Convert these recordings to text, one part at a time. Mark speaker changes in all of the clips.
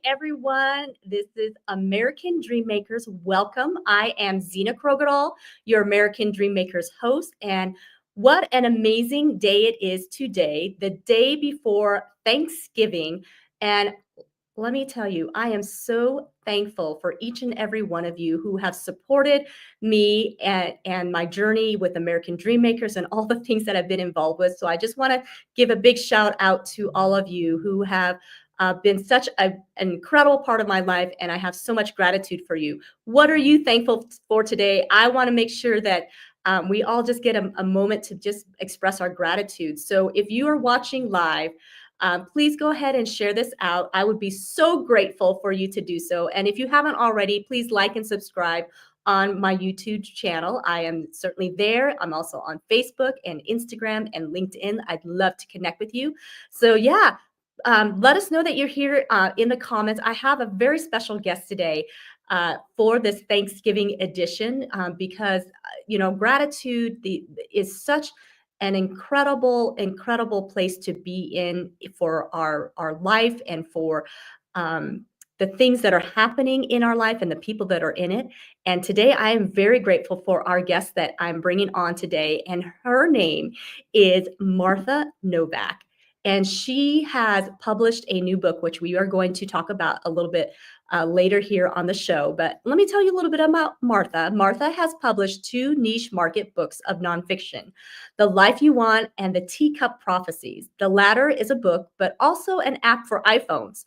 Speaker 1: everyone. This is American Dreammakers. Welcome. I am Zena Krogerall, your American Dreammakers host. And what an amazing day it is today, the day before Thanksgiving. And let me tell you, I am so thankful for each and every one of you who have supported me and my journey with American Dreammakers and all the things that I've been involved with. So I just want to give a big shout out to all of you who have been such an incredible part of my life, and I have so much gratitude for you. What are you thankful for today? I want to make sure that we all just get a moment to just express our gratitude. So if you are watching live, please go ahead and share this out. I would be so grateful for you to do so. And if you haven't already, please like and subscribe on my YouTube channel. I am certainly there. I'm also on Facebook and Instagram and LinkedIn. I'd love to connect with you. So yeah, let us know that you're here in the comments. I have a very special guest today for this Thanksgiving edition because, gratitude is such an incredible place to be in for our life and for the things that are happening in our life and the people that are in it. And today I am very grateful for our guest that I'm bringing on today. And her name is Martha Novak. And she has published a new book, which we are going to talk about a little bit later here on the show. But let me tell you a little bit about Martha. Martha has published 2 niche market books of nonfiction, The Life You Want and the Teacup Prophecies. The latter is a book, but also an app for iPhones.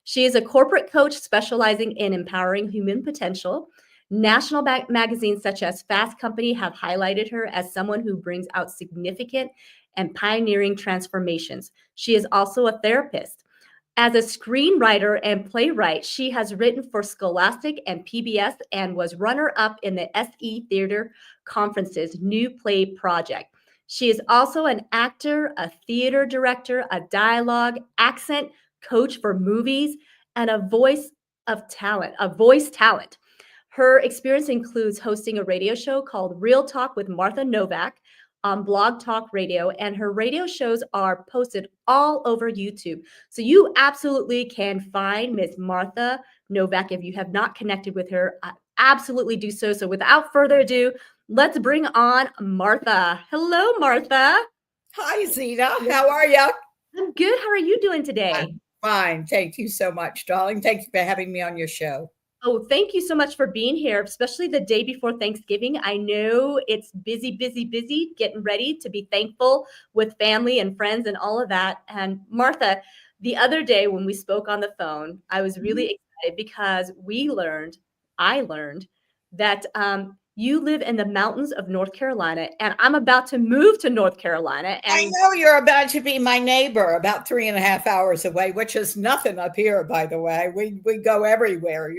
Speaker 1: She is a corporate coach specializing in empowering human potential. National magazines such as Fast Company have highlighted her as someone who brings out significant and pioneering transformations. She is also a therapist. As a screenwriter and playwright, she has written for Scholastic and PBS and was runner-up in the SE Theater Conference's New Play Project. She is also an actor, a theater director, a dialogue, accent coach for movies, and a voice talent. Her experience includes hosting a radio show called Real Talk with Martha Novak on Blog Talk Radio, and her radio shows are posted all over YouTube. So you absolutely can find Miss Martha Novak. If you have not connected with her, absolutely do so. So without further ado, let's bring on Martha. Hello, Martha.
Speaker 2: Hi, Zena. How are you?
Speaker 1: I'm good. How are you doing today?
Speaker 2: I'm fine. Thank you so much, darling. Thank you for having me on your show.
Speaker 1: Oh, thank you so much for being here, especially the day before Thanksgiving. I know it's busy getting ready to be thankful with family and friends and all of that. And Martha, the other day when we spoke on the phone, I was really excited because I learned that you live in the mountains of North Carolina, and I'm about to move to North Carolina. And
Speaker 2: I know you're about to be my neighbor, about 3.5 hours away, which is nothing up here, by the way. We go everywhere,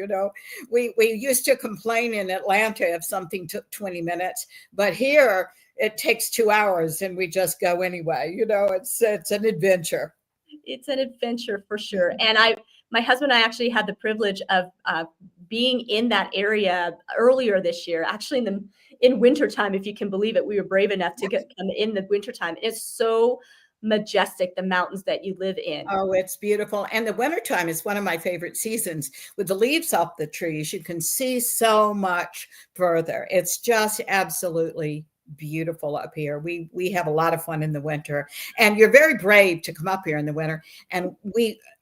Speaker 2: We used to complain in Atlanta if something took 20 minutes, but here it takes 2 hours and we just go anyway. It's an adventure.
Speaker 1: It's an adventure for sure. And my husband and I actually had the privilege of being in that area earlier this year, actually in wintertime, if you can believe it. We were brave enough to come in the wintertime. It's so majestic, the mountains that you live in.
Speaker 2: Oh, it's beautiful. And the wintertime is one of my favorite seasons. With the leaves off the trees, you can see so much further. It's just absolutely beautiful up here. We have a lot of fun in the winter, and you're very brave to come up here in the winter. And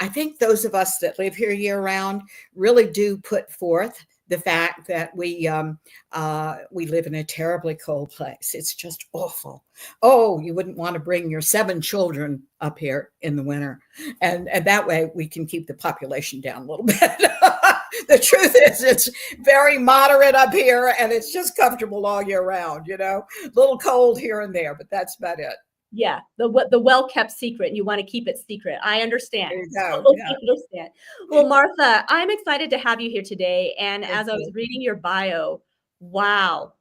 Speaker 2: I think those of us that live here year round really do put forth the fact that we live in a terribly cold place. It's just awful. Oh, you wouldn't want to bring your 7 children up here in the winter, and that way we can keep the population down a little bit. The truth is, it's very moderate up here, and it's just comfortable all year round. A little cold here and there, but that's about it.
Speaker 1: Yeah, the well-kept secret, and you want to keep it secret. I understand.
Speaker 2: There you go.
Speaker 1: Yeah. I understand. Well, Martha, I'm excited to have you here today. And as I was reading your bio, wow,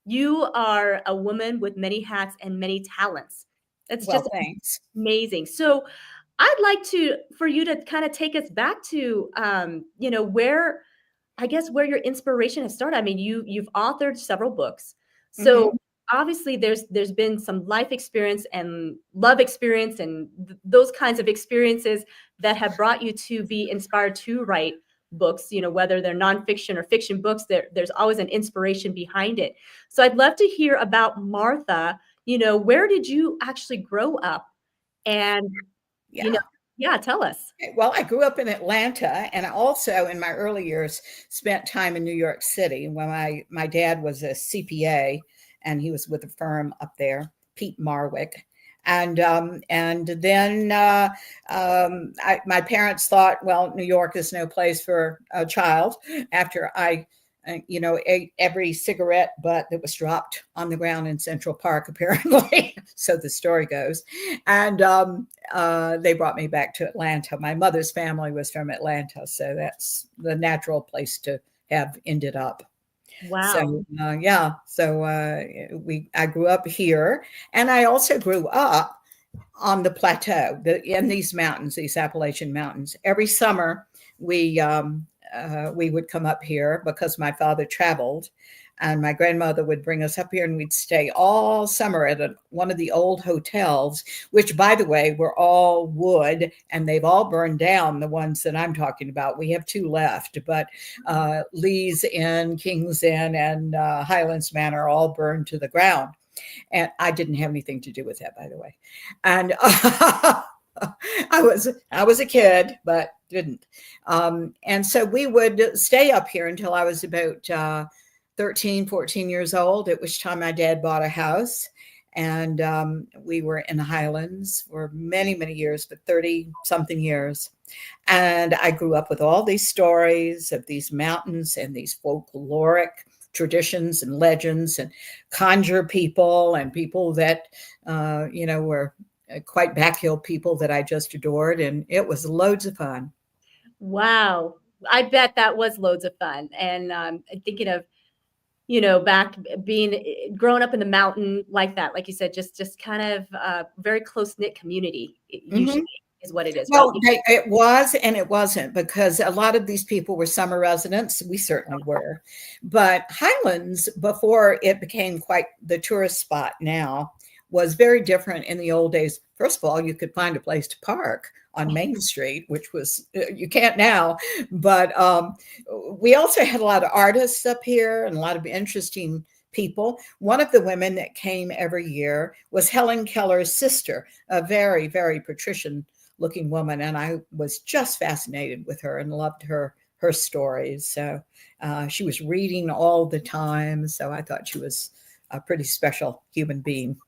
Speaker 1: you are a woman with many hats and many talents. That's just amazing. So I'd like for you to kind of take us back to, where your inspiration has started. I mean, you've authored several books. So obviously there's been some life experience and love experience and those kinds of experiences that have brought you to be inspired to write books, whether they're nonfiction or fiction books, there's always an inspiration behind it. So I'd love to hear about Martha. Where did you actually grow up? And,
Speaker 2: Yeah.
Speaker 1: Yeah, tell us.
Speaker 2: Well, I grew up in Atlanta, and I also, in my early years, spent time in New York City when my dad was a CPA, and he was with a firm up there, Pete Marwick. And then my parents thought, well, New York is no place for a child. After I ate every cigarette butt that was dropped on the ground in Central Park, apparently. So the story goes. And they brought me back to Atlanta. My mother's family was from Atlanta, so that's the natural place to have ended up.
Speaker 1: Wow.
Speaker 2: So I grew up here, and I also grew up on the plateau, in these mountains, these Appalachian Mountains. Every summer, we would come up here because my father traveled, and my grandmother would bring us up here, and we'd stay all summer at one of the old hotels, which, by the way, were all wood, and they've all burned down, the ones that I'm talking about. We have two left, but Lee's Inn, King's Inn, and Highlands Manor all burned to the ground. And I didn't have anything to do with that, by the way. And I was a kid, but didn't. And so we would stay up here until I was about 13, 14 years old, at which time my dad bought a house. And we were in the Highlands for many, many years, but 30 something years. And I grew up with all these stories of these mountains and these folkloric traditions and legends and conjure people and people that, were quite backhill people that I just adored. And it was loads of fun.
Speaker 1: Wow. I bet that was loads of fun. And thinking of, back being grown up in the mountain like that, like you said, just kind of very close knit community usually is what it is.
Speaker 2: Well, it was and it wasn't, because a lot of these people were summer residents. We certainly were. But Highlands, before it became quite the tourist spot now, was very different in the old days. First of all, you could find a place to park on Main Street, which was, you can't now. But we also had a lot of artists up here and a lot of interesting people. One of the women that came every year was Helen Keller's sister, a very, very patrician looking woman. And I was just fascinated with her and loved her stories. So she was reading all the time. So I thought she was a pretty special human being.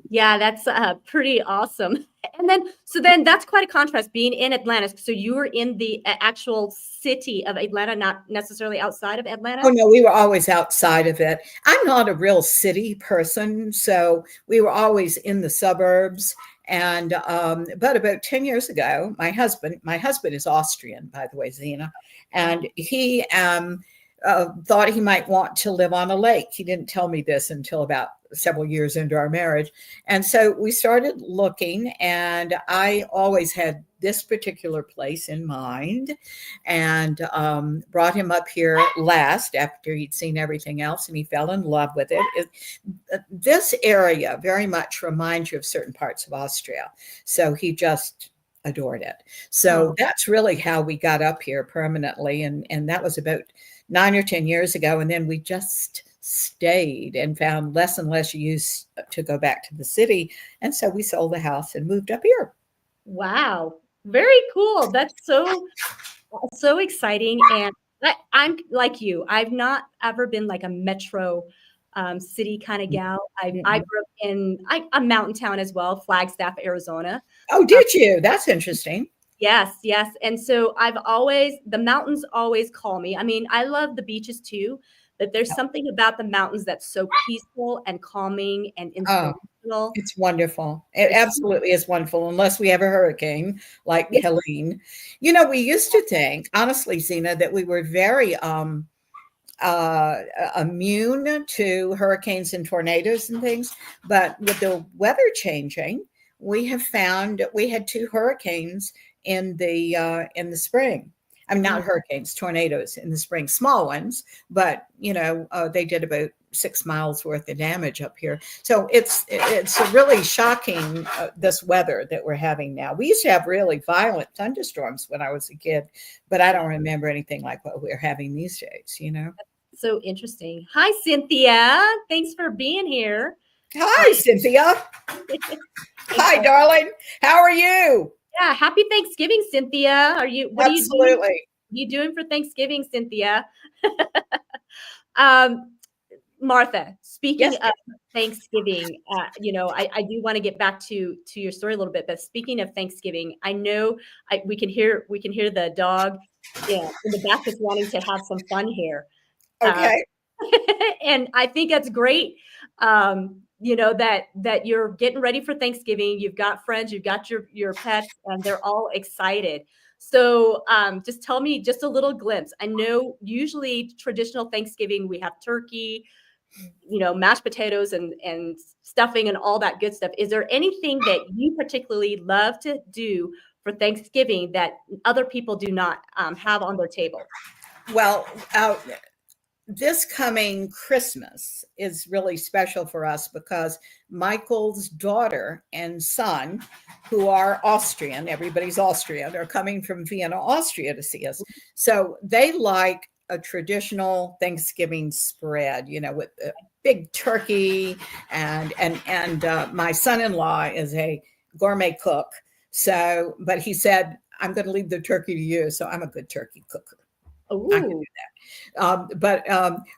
Speaker 1: Yeah, that's pretty awesome. And then that's quite a contrast being in Atlanta. So you were in the actual city of Atlanta, not necessarily outside of Atlanta?
Speaker 2: Oh, no, we were always outside of it. I'm not a real city person, so we were always in the suburbs. And but about 10 years ago, my husband is Austrian, by the way, Zena, and he thought he might want to live on a lake. He didn't tell me this until about several years into our marriage. And so we started looking, and I always had this particular place in mind, and brought him up here last after he'd seen everything else, and he fell in love with it. This area very much reminds you of certain parts of Austria. So he just adored it. So that's really how we got up here permanently. And that was about 9 or 10 years ago. And then we just stayed and found less and less use to go back to the city. And so we sold the house and moved up here.
Speaker 1: Wow. Very cool. That's so exciting. And I'm like you. I've not ever been like a metro city kind of gal. I grew up in a mountain town as well, Flagstaff, Arizona.
Speaker 2: Oh, did you? That's interesting.
Speaker 1: Yes. And so the mountains always call me. I mean, I love the beaches too, but there's something about the mountains that's so peaceful and calming and inspirational.
Speaker 2: It's wonderful. It absolutely is wonderful, unless we have a hurricane like Helene. We used to think, honestly, Zena, that we were very immune to hurricanes and tornadoes and things. But with the weather changing, we have found we had 2 hurricanes in the spring. I mean, not hurricanes, tornadoes in the spring, small ones, but they did about 6 miles worth of damage up here. So it's really shocking, this weather that we're having now. We used to have really violent thunderstorms when I was a kid, but I don't remember anything like what we're having these days,
Speaker 1: So interesting. Hi, Cynthia. Thanks for being here.
Speaker 2: Hi, Cynthia. Hi, darling. How are you?
Speaker 1: Yeah, happy Thanksgiving, Cynthia. What
Speaker 2: Absolutely.
Speaker 1: are you doing for Thanksgiving, Cynthia? Martha, speaking of Thanksgiving, I do want to get back to your story a little bit, but speaking of Thanksgiving, I know we can hear the dog, in the back just wanting to have some fun here.
Speaker 2: Okay.
Speaker 1: And I think that's great. That you're getting ready for Thanksgiving. You've got friends, you've got your pets, and they're all excited. So just tell me just a little glimpse. I know usually traditional Thanksgiving, we have turkey, mashed potatoes and stuffing and all that good stuff. Is there anything that you particularly love to do for Thanksgiving that other people do not have on their table?
Speaker 2: Well, this coming Christmas is really special for us because Michael's daughter and son, who are Austrian, everybody's Austrian, are coming from Vienna, Austria to see us. So they like a traditional Thanksgiving spread, with a big turkey, and my son-in-law is a gourmet cook. So, but he said, I'm going to leave the turkey to you. So I'm a good turkey cooker.
Speaker 1: Ooh.
Speaker 2: I can do that. But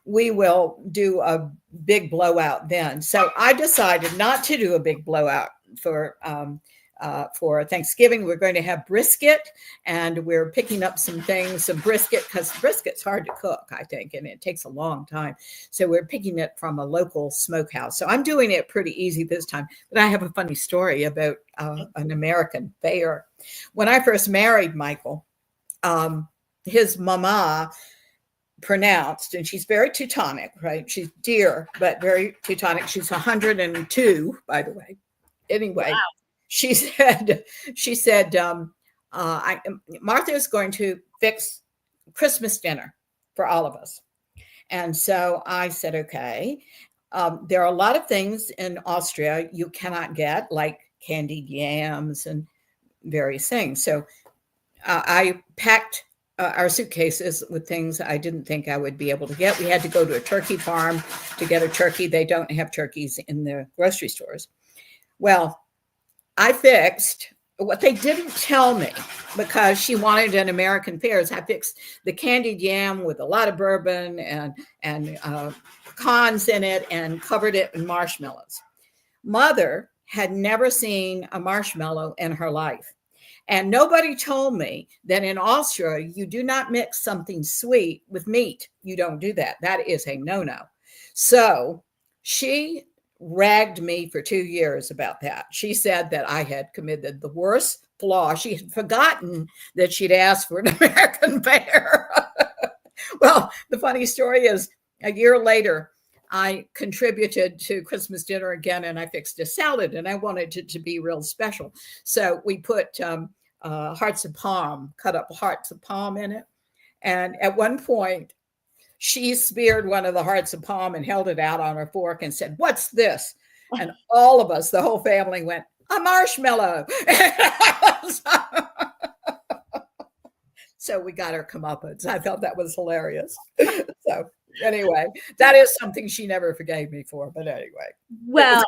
Speaker 2: we will do a big blowout then. So I decided not to do a big blowout for Thanksgiving. We're going to have brisket, and we're picking up some brisket, because brisket's hard to cook, I think, and it takes a long time. So we're picking it from a local smokehouse. So I'm doing it pretty easy this time. But I have a funny story about an American bear. When I first married Michael, his mama pronounced, and she's very Teutonic, right? She's dear, but very Teutonic. She's 102, by the way. Anyway, wow. She said, Martha is going to fix Christmas dinner for all of us. And so I said, okay. There are a lot of things in Austria you cannot get, like candied yams and various things. So I packed our suitcases with things I didn't think I would be able to get. We had to go to a turkey farm to get a turkey. They don't have turkeys in the grocery stores. Well, I fixed what they didn't tell me, because she wanted an American fare. I fixed the candied yam with a lot of bourbon and pecans in it, and covered it in marshmallows. Mother had never seen a marshmallow in her life. And nobody told me that in Austria, you do not mix something sweet with meat. You don't do that. That is a no-no. So she ragged me for 2 years about that. She said that I had committed the worst flaw. She had forgotten that she'd asked for an American bear. Well, the funny story is, a year later, I contributed to Christmas dinner again, and I fixed a salad, and I wanted it to be real special. So we put hearts of palm, cut up hearts of palm in it. And at one point, she speared one of the hearts of palm and held it out on her fork and said, "What's this?" And all of us, the whole family, went, "A marshmallow." So we got her comeuppance. I thought that was hilarious. So anyway, that is something she never forgave me for. But anyway,
Speaker 1: well,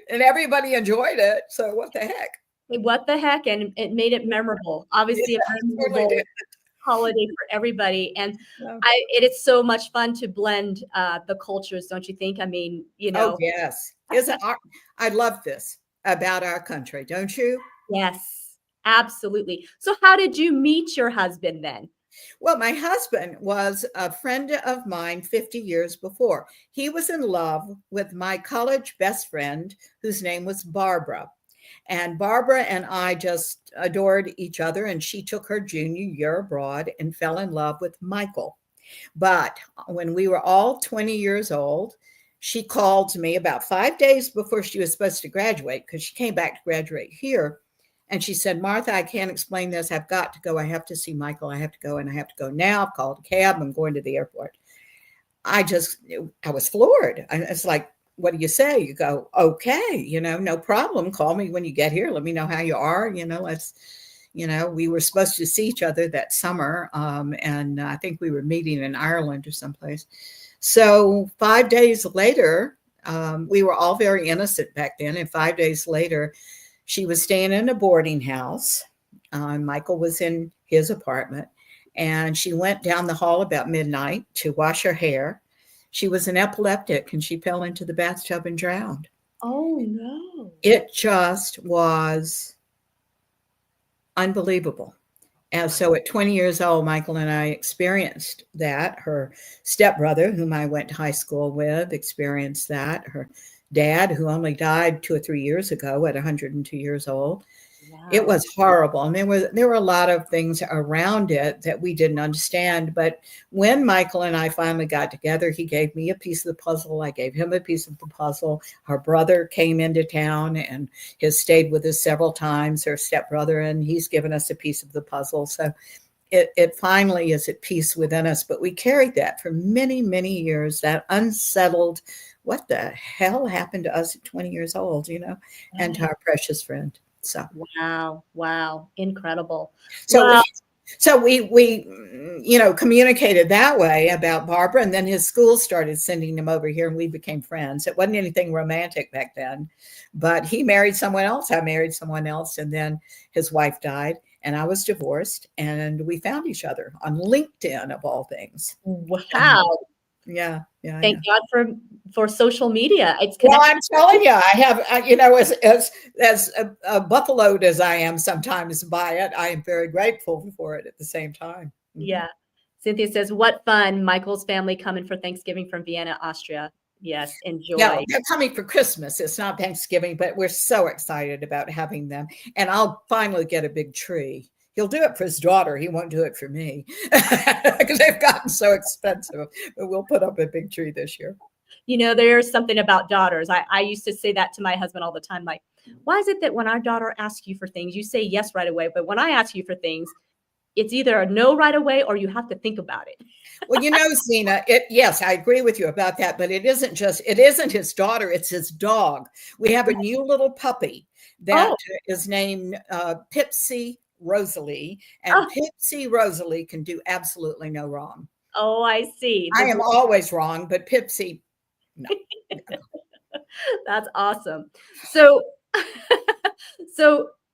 Speaker 2: and everybody enjoed it. So what the heck?
Speaker 1: What the heck? And it made it memorable. Obviously, a memorable holiday for everybody. And it is so much fun to blend the cultures, don't you think? I mean,
Speaker 2: Oh, yes. I love this about our country, don't you?
Speaker 1: Yes, absolutely. So how did you meet your husband then?
Speaker 2: Well, my husband was a friend of mine 50 years before. He was in love with my college best friend, whose name was Barbara. And Barbara and I just adored each other, and she took her junior year abroad and fell in love with Michael. But when we were all 20 years old, she called me about 5 days before she was supposed to graduate, because she came back to graduate here. And she said, Martha, I can't explain this. I've got to go. I have to see Michael. I have to go, and I have to go now. I've called a cab. I'm going to the airport. I was floored. It's like, what do you say? You go, okay, no problem. Call me when you get here. Let me know how you are. We were supposed to see each other that summer. And I think we were meeting in Ireland or someplace. So 5 days later, we were all very innocent back then. And 5 days later, she was staying in a boarding house. Michael was in his apartment. And she went down the hall about midnight to wash her hair. She was an epileptic and she fell into the bathtub and drowned.
Speaker 1: Oh, no.
Speaker 2: It just was unbelievable. And so at 20 years old, Michael and I experienced that. Her stepbrother, whom I went to high school with, experienced that. Her dad, who only died 2 or 3 years ago at 102 years old.
Speaker 1: Wow.
Speaker 2: It was horrible. And there were a lot of things around it that we didn't understand. But when Michael and I finally got together, he gave me a piece of the puzzle. I gave him a piece of the puzzle. Her brother came into town and has stayed with us several times, her stepbrother, and he's given us a piece of the puzzle. So it finally is at peace within us. But we carried that for many, many years, that unsettled, what the hell happened to us at 20 years old, and to our precious friend. So
Speaker 1: wow, incredible.
Speaker 2: So
Speaker 1: wow.
Speaker 2: we communicated that way about Barbara, and then his school started sending him over here, and we became friends. It wasn't anything romantic back then, but he married someone else. I married someone else, and then his wife died, and I was divorced, and we found each other on LinkedIn of all things.
Speaker 1: Wow.
Speaker 2: Yeah.
Speaker 1: Thank God for social media. It's
Speaker 2: well, I'm telling you, I have, as buffaloed as I am sometimes by it, I am very grateful for it at the same time.
Speaker 1: Yeah. Cynthia says, what fun. Michael's family coming for Thanksgiving from Vienna, Austria. Yes, enjoy.
Speaker 2: Yeah, they're coming for Christmas. It's not Thanksgiving, but we're so excited about having them. And I'll finally get a big tree. He'll do it for his daughter. He won't do it for me because they've gotten so expensive. But we'll put up a big tree this year.
Speaker 1: There's something about daughters. I used to say that to my husband all the time. Like, why is it that when our daughter asks you for things, you say yes right away? But when I ask you for things, it's either a no right away or you have to think about it.
Speaker 2: Well, Zena, yes, I agree with you about that. But it isn't his daughter. It's his dog. We have a new little puppy that is named Pipsy Rosalie, and Pipsy Rosalie can do absolutely no wrong.
Speaker 1: Oh, I see.
Speaker 2: I am always wrong, but Pipsy, no.
Speaker 1: That's awesome. So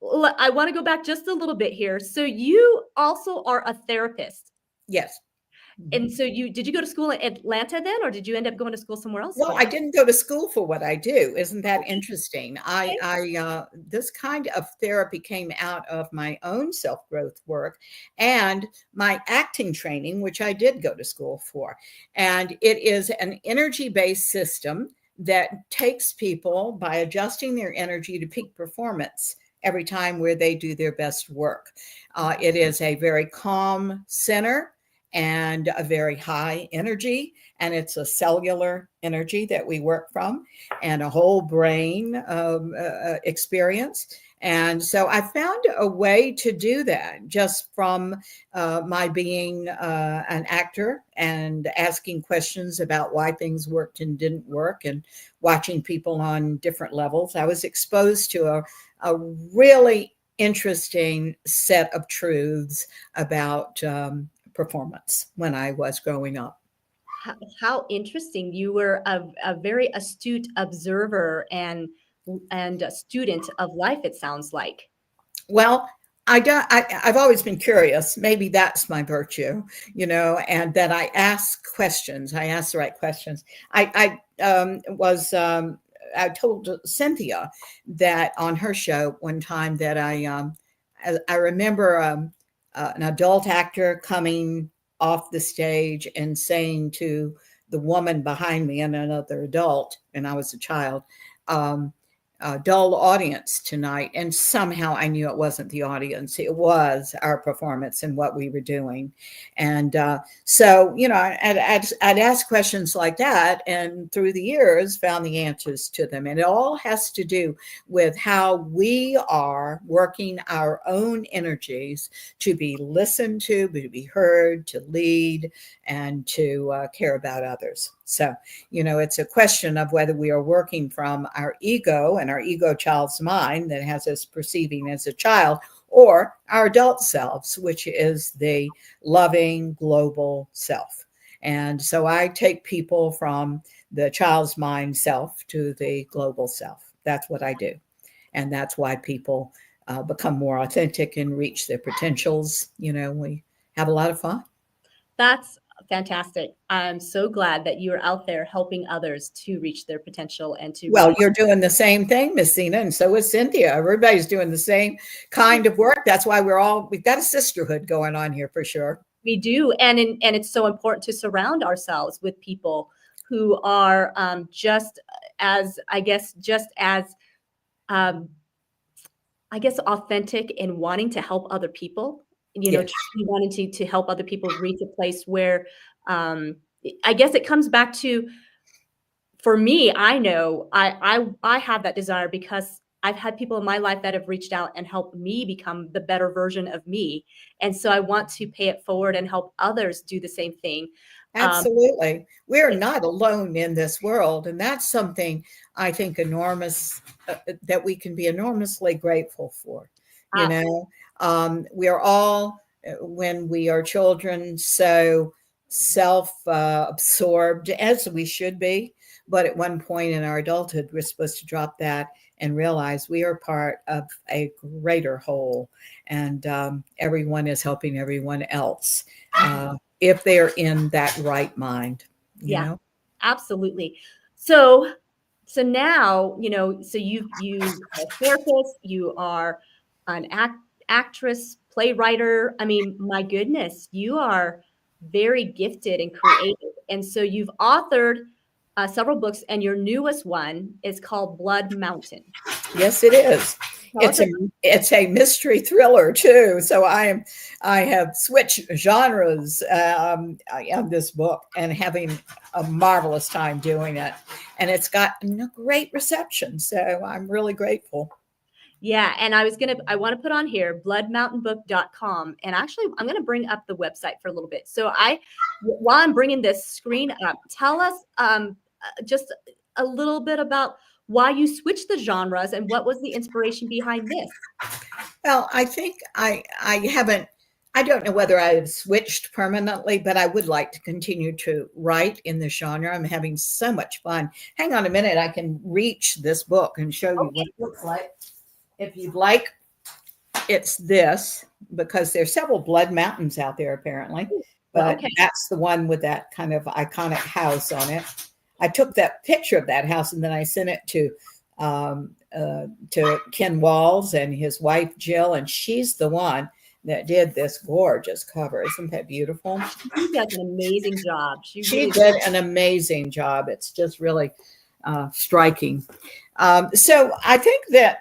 Speaker 1: I want to go back just a little bit here. So you also are a therapist.
Speaker 2: Yes.
Speaker 1: And so did you go to school in Atlanta then, or did you end up going to school somewhere else?
Speaker 2: Well, I didn't go to school for what I do. Isn't that interesting? This kind of therapy came out of my own self-growth work and my acting training, which I did go to school for. And it is an energy-based system that takes people by adjusting their energy to peak performance every time where they do their best work. It is a very calm center and a very high energy, and it's a cellular energy that we work from, and a whole brain experience. And so I found a way to do that just from my being an actor and asking questions about why things worked and didn't work, and watching people on different levels. I was exposed to a really interesting set of truths about performance when I was growing up.
Speaker 1: How interesting. You were a very astute observer and a student of life, it sounds like.
Speaker 2: Well, I've always been curious. Maybe that's my virtue, and that I ask questions. I ask the right questions. I told Cynthia that on her show one time that I remember an adult actor coming off the stage and saying to the woman behind me and another adult, and I was a child, dull audience tonight. And somehow I knew it wasn't the audience. It was our performance and what we were doing. And so, I'd ask questions like that, and through the years found the answers to them. And it all has to do with how we are working our own energies to be listened to be heard, to lead, and to care about others. So, it's a question of whether we are working from our ego and our ego child's mind that has us perceiving as a child, or our adult selves, which is the loving global self. And so I take people from the child's mind self to the global self. That's what I do. And that's why people become more authentic and reach their potentials. We have a lot of fun.
Speaker 1: That's fantastic. I'm so glad that you're out there helping others to reach their potential and to.
Speaker 2: Well, you're doing the same thing, Miss Zena, and so is Cynthia. Everybody's doing the same kind of work. That's why we've got a sisterhood going on here for sure.
Speaker 1: We do. And it's so important to surround ourselves with people who are just as authentic in wanting to help other people,
Speaker 2: Yes.
Speaker 1: wanting to help other people reach a place where I guess it comes back to, for me, I know I have that desire because I've had people in my life that have reached out and helped me become the better version of me. And so I want to pay it forward and help others do the same thing.
Speaker 2: Absolutely. We're not alone in this world. And that's something I think enormous, that we can be enormously grateful for. We are all, when we are children, so self-absorbed, as we should be. But at one point in our adulthood, we're supposed to drop that and realize we are part of a greater whole. And everyone is helping everyone else. If they're in that right mind,
Speaker 1: Absolutely. So now, so you are a therapist, you are an actress, playwright. I mean, my goodness, you are very gifted and creative. And so you've authored several books, and your newest one is called Blood Mountain.
Speaker 2: Yes, it is. It's a mystery thriller too. So I have switched genres on this book, and having a marvelous time doing it. And it's gotten a great reception. So I'm really grateful.
Speaker 1: Yeah. And I want to put on here bloodmountainbook.com. And actually, I'm going to bring up the website for a little bit. So while I'm bringing this screen up, tell us just a little bit about why you switched the genres and what was the inspiration behind this.
Speaker 2: Well, I think I don't know whether I have switched permanently, but I would like to continue to write in the genre. I'm having so much fun. Hang on a minute. I can reach this book and show you what it looks like. If you'd like, it's this, because there's several blood mountains out there apparently, but that's the one with that kind of iconic house on it. I took that picture of that house and then I sent it to Ken Walls and his wife Jill, and she's the one that did this gorgeous cover. Isn't that beautiful?
Speaker 1: She does an amazing job. She
Speaker 2: did an amazing job. It's just really striking. So I think that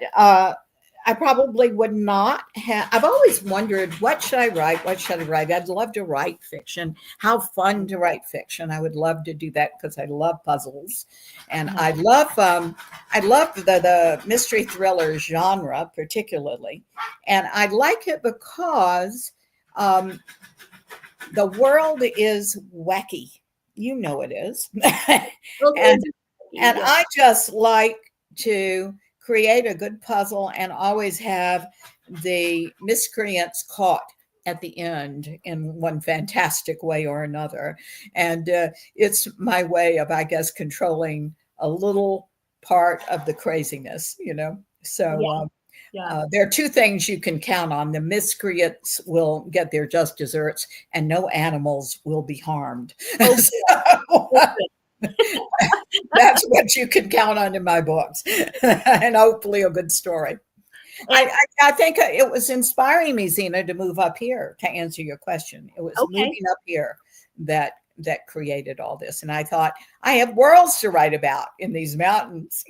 Speaker 2: I probably would not have. I've always wondered, what should I write? What should I write? I'd love to write fiction. How fun to write fiction. I would love to do that because I love puzzles. And I love the mystery thriller genre particularly. And I like it because the world is wacky. You know it is. And I just like to create a good puzzle and always have the miscreants caught at the end in one fantastic way or another. And it's my way of, I guess, controlling a little part of the craziness, So there are two things you can count on. The miscreants will get their just desserts and no animals will be harmed. That's what you can count on in my books, and hopefully a good story. I think it was inspiring me, Zena, to move up here to answer your question. It was moving up here that that created all this. And I thought, I have worlds to write about in these mountains.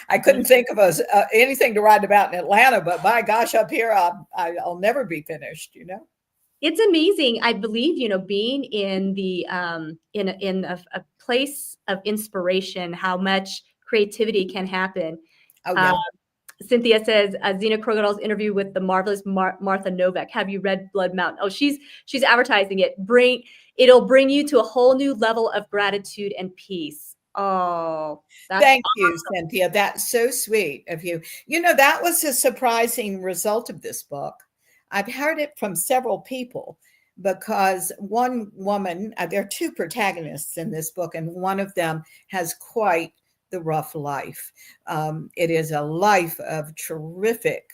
Speaker 2: I couldn't think of anything to write about in Atlanta, but by gosh, up here, I'll never be finished.
Speaker 1: It's amazing. I believe, being in the in a place of inspiration, how much creativity can happen.
Speaker 2: Oh, yeah.
Speaker 1: Cynthia says, Zena Krogadal's interview with the marvelous Martha Novak. Have you read Blood Mountain? Oh, she's advertising it. It'll bring you to a whole new level of gratitude and peace. Oh,
Speaker 2: thank you, Cynthia. That's so sweet of you. That was a surprising result of this book. I've heard it from several people because one woman, there are two protagonists in this book, and one of them has quite the rough life. It is a life of terrific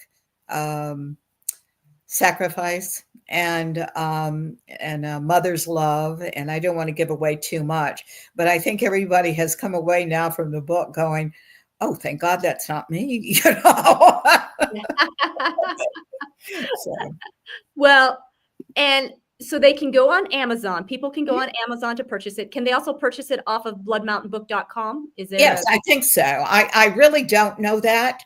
Speaker 2: sacrifice and a mother's love. And I don't want to give away too much, but I think everybody has come away now from the book going, oh, thank God that's not me. So.
Speaker 1: Well, and so they can go on Amazon. People can go on Amazon to purchase it. Can they also purchase it off of bloodmountainbook.com?
Speaker 2: Yes, I think so. I really don't know that,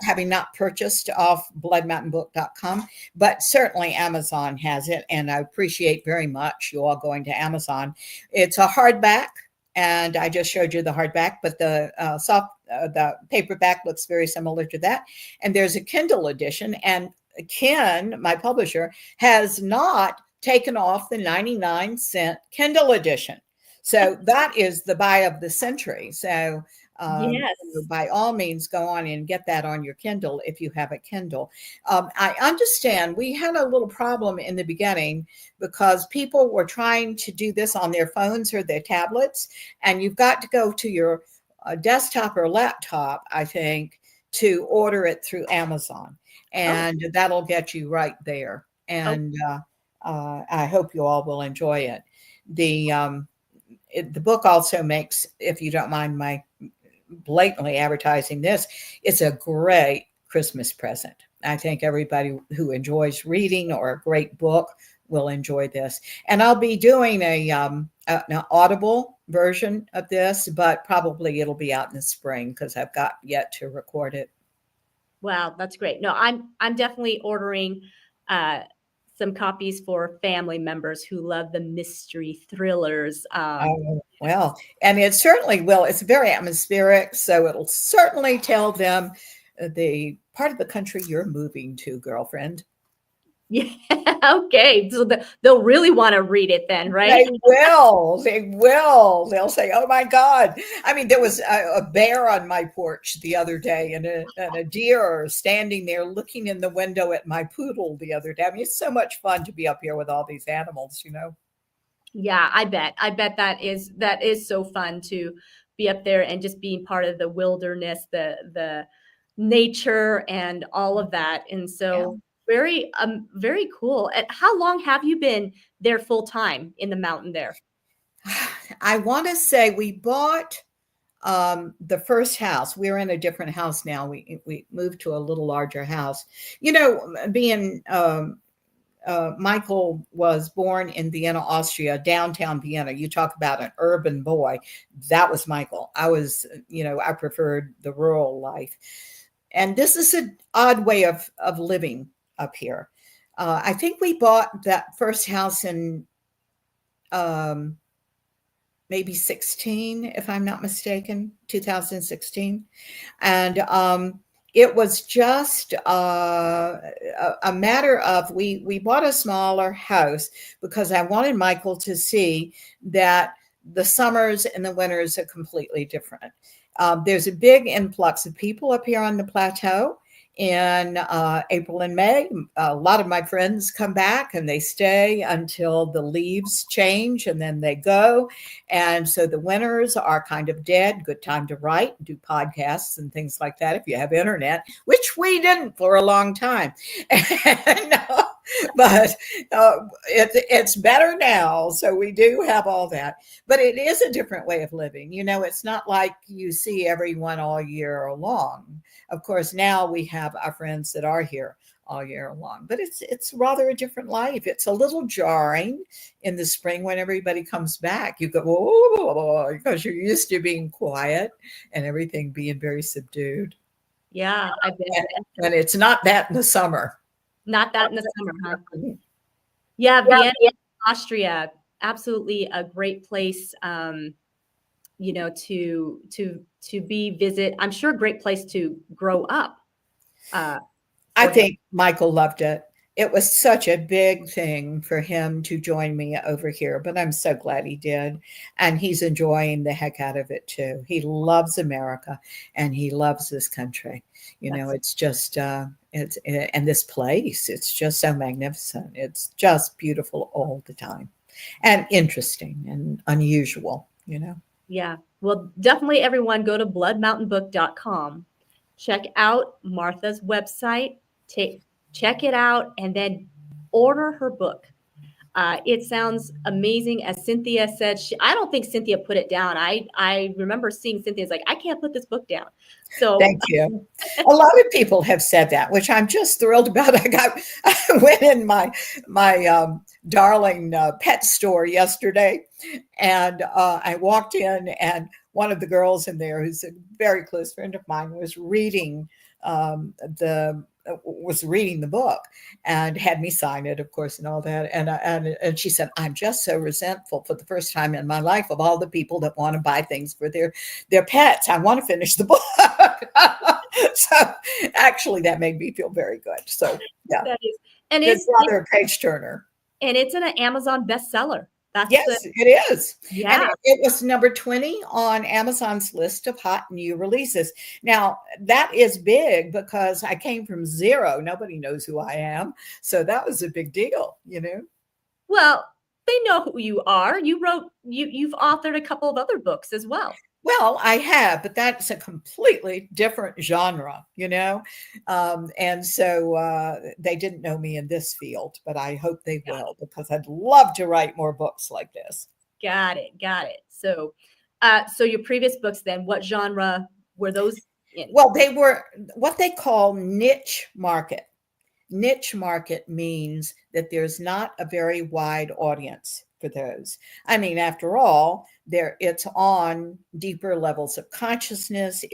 Speaker 2: having not purchased off bloodmountainbook.com, but certainly Amazon has it. And I appreciate very much you all going to Amazon. It's a hardback, and I just showed you the hardback, but the paperback looks very similar to that. And there's a Kindle edition, and Ken, my publisher, has not taken off the 99-cent Kindle edition. So that is the buy of the century. So by all means, go on and get that on your Kindle if you have a Kindle. I understand we had a little problem in the beginning because people were trying to do this on their phones or their tablets, and you've got to go to your desktop or laptop, I think, to order it through Amazon. And that'll get you right there. And I hope you all will enjoy it. The book also makes, if you don't mind my blatantly advertising this, it's a great Christmas present. I think everybody who enjoys reading or a great book will enjoy this. And I'll be doing an Audible version of this, but probably it'll be out in the spring because I've got yet to record it.
Speaker 1: Wow, that's great. No, I'm definitely ordering some copies for family members who love the mystery thrillers.
Speaker 2: Well, and it certainly will. It's very atmospheric, so it'll certainly tell them the part of the country you're moving to, girlfriend.
Speaker 1: Yeah. Okay. So they'll really want to read it then, right?
Speaker 2: They will. They'll say, oh my God. I mean, there was a bear on my porch the other day and a deer standing there looking in the window at my poodle the other day. I mean, it's so much fun to be up here with all these animals,
Speaker 1: Yeah, I bet that is so fun to be up there and just being part of the wilderness, the nature and all of that. And so very cool. And how long have you been there full time in the mountain there?
Speaker 2: I want to say we bought the first house. We're in a different house now. We moved to a little larger house. Being Michael was born in Vienna, Austria, downtown Vienna. You talk about an urban boy. That was Michael. I was, I preferred the rural life. And this is an odd way of living up here. I think we bought that first house in maybe 16, if I'm not mistaken, 2016. And it was just a matter of, we bought a smaller house because I wanted Michael to see that the summers and the winters are completely different. There's a big influx of people up here on the plateau in April and May. A lot of my friends come back and they stay until the leaves change and then they go. And so the winters are kind of dead. Good time to write, do podcasts and things like that if you have internet, which we didn't for a long time. but it's better now. So we do have all that, but it is a different way of living. It's not like you see everyone all year long. Of course, now we have our friends that are here all year long, but it's rather a different life. It's a little jarring in the spring when everybody comes back. You go, whoa, because you're used to being quiet and everything being very subdued.
Speaker 1: Yeah, I bet.
Speaker 2: And it's not that in the summer.
Speaker 1: Not that in the summer, huh? Yeah,
Speaker 2: Yeah,
Speaker 1: Vienna, Austria, absolutely a great place, to visit. I'm sure a great place to grow up. Uh,
Speaker 2: I
Speaker 1: for him.
Speaker 2: think Michael loved it. It was such a big thing for him to join me over here, but I'm so glad he did. And he's enjoying the heck out of it too. He loves America and he loves this country.
Speaker 1: That's
Speaker 2: It's just, and this place, it's just so magnificent. It's just beautiful all the time and interesting and unusual.
Speaker 1: Yeah. Well, definitely everyone go to bloodmountainbook.com. Check out Martha's website. Check it out and then order her book. It sounds amazing. As Cynthia said, I don't think Cynthia put it down. I remember seeing Cynthia's like, I can't put this book down. So
Speaker 2: Thank you. A lot of people have said that, which I'm just thrilled about. I went in my darling pet store yesterday, and I walked in, and one of the girls in there, who's a very close friend of mine, was reading the book and had me sign it, of course, and all that. And she said, "I'm just so resentful for the first time in my life of all the people that want to buy things for their pets. I want to finish the book." So actually, that made me feel very good. So yeah,
Speaker 1: that is, and
Speaker 2: it's rather a page turner.
Speaker 1: it's an Amazon bestseller.
Speaker 2: Yes, it is. And
Speaker 1: Yeah.
Speaker 2: it was number 20 on Amazon's list of hot new releases. Now, that is big because I came from zero. Nobody knows who I am. So that was a big deal.
Speaker 1: Well, they know who you are. You've authored a couple of other books as well.
Speaker 2: Well, I have, but that's a completely different genre. And so they didn't know me in this field, but I hope they will because I'd love to write more books like this.
Speaker 1: Got it. So, so your previous books, then, what genre were those in?
Speaker 2: Well, they were what they call niche market. Niche market means that there's not a very wide audience for those. I mean, after all, it's on deeper levels of consciousness.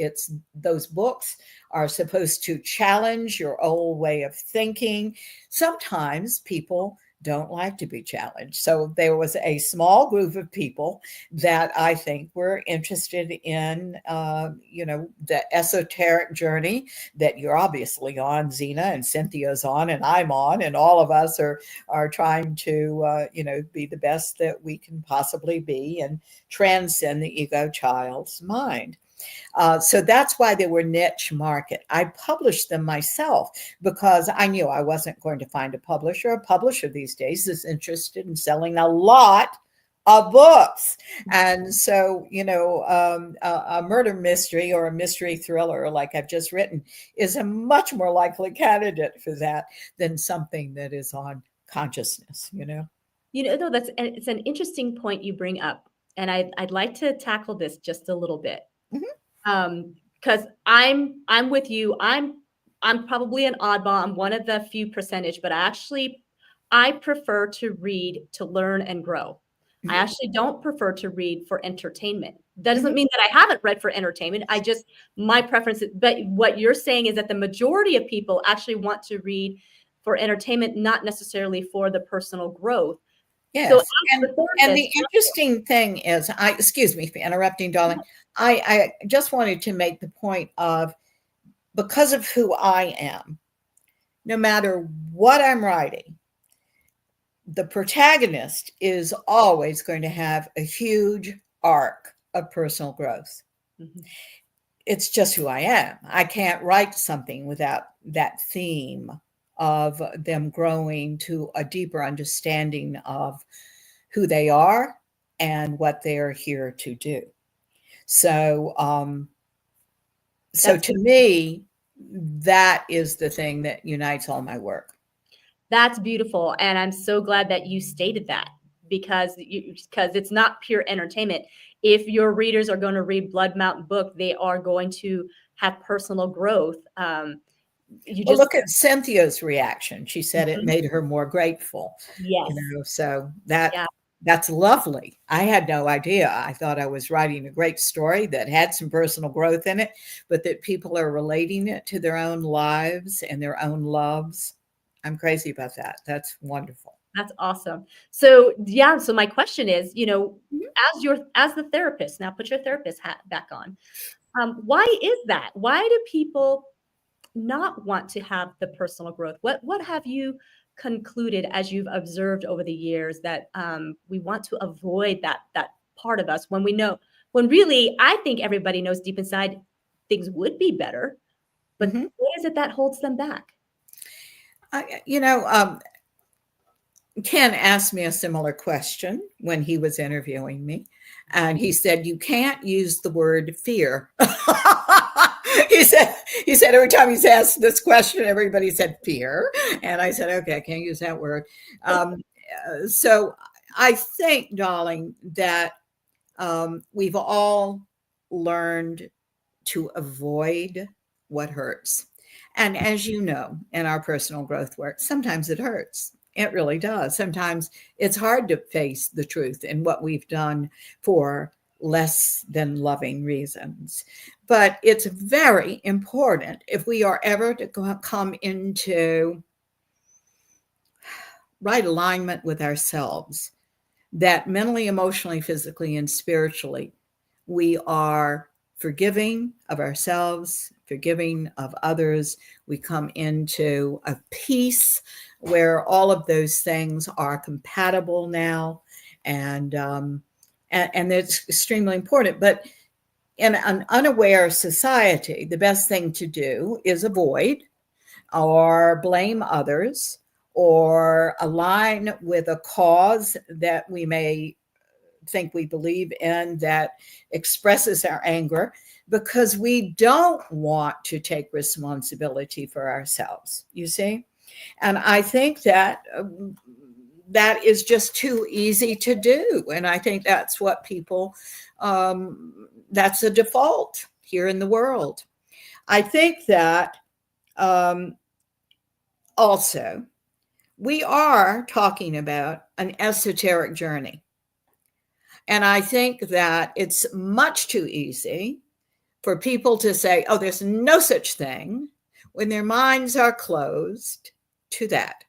Speaker 2: Those books are supposed to challenge your old way of thinking. Sometimes people don't like to be challenged. So there was a small group of people that I think were interested in, the esoteric journey that you're obviously on, Zena, and Cynthia's on, and I'm on, and all of us are trying to, be the best that we can possibly be and transcend the ego child's mind. So that's why they were niche market. I published them myself because I knew I wasn't going to find a publisher. A publisher these days is interested in selling a lot of books. And so, a murder mystery or a mystery thriller like I've just written is a much more likely candidate for that than something that is on consciousness.
Speaker 1: No, it's an interesting point you bring up, and I'd like to tackle this just a little bit. Because I'm with you. I'm probably an oddball. I'm one of the few percentage, but I prefer to read to learn and grow. I actually don't prefer to read for entertainment. That doesn't mean that I haven't read for entertainment. My preference is, but what you're saying is that the majority of people actually want to read for entertainment, not necessarily for the personal growth.
Speaker 2: Yes.
Speaker 1: So
Speaker 2: And the interesting thing is, excuse me for interrupting, darling. I just wanted to make the point of, because of who I am, no matter what I'm writing, the protagonist is always going to have a huge arc of personal growth. It's just who I am. I can't write something without that theme of them growing to a deeper understanding of who they are and what they are here to do. So, to me, that is the thing that unites all my work.
Speaker 1: That's beautiful. And I'm so glad that you stated that, because it's not pure entertainment. If your readers are going to read Blood Mountain book, they are going to have personal growth. You
Speaker 2: Well,
Speaker 1: just
Speaker 2: look at Cynthia's reaction. She said it
Speaker 1: Mhm.
Speaker 2: made her more grateful,
Speaker 1: Yes.
Speaker 2: so
Speaker 1: Yeah.
Speaker 2: that's lovely. I had no idea. I thought I was writing a great story that had some personal growth in it, but that people are relating it to their own lives and their own loves. I'm crazy about that. That's wonderful.
Speaker 1: That's awesome. So yeah, so my question is,
Speaker 2: Mhm.
Speaker 1: as the therapist, now put your therapist hat back on. Why is that? Why do people not want to have the personal growth? What have you concluded as you've observed over the years that we want to avoid that part of us when we know, when really I think everybody knows deep inside things would be better, but
Speaker 2: Mhm.
Speaker 1: what is it that holds them back?
Speaker 2: I, you know, um, Ken asked me a similar question when he was interviewing me, and he said, "You can't use the word fear." he said, "He said every time he's asked this question, everybody said fear," and I said, "Okay, I can't use that word." Um, so I think, darling, that we've all learned to avoid what hurts. And as you know, in our personal growth work, sometimes it hurts. It really does. Sometimes it's hard to face the truth in what we've done for less than loving reasons. But it's very important if we are ever to come into right alignment with ourselves, that mentally, emotionally, physically, and spiritually, we are forgiving of ourselves, forgiving of others. We come into a peace where all of those things are compatible now, and that's extremely important. But in an unaware society, the best thing to do is avoid or blame others or align with a cause that we may think we believe in that expresses our anger, because we don't want to take responsibility for ourselves, you see. And I think that that is just too easy to do, and I think that's what people that's a default here in the world. I think that um, also we are talking about an esoteric journey. And I think that it's much too easy for people to say, oh, there's no such thing, when their minds are closed to that.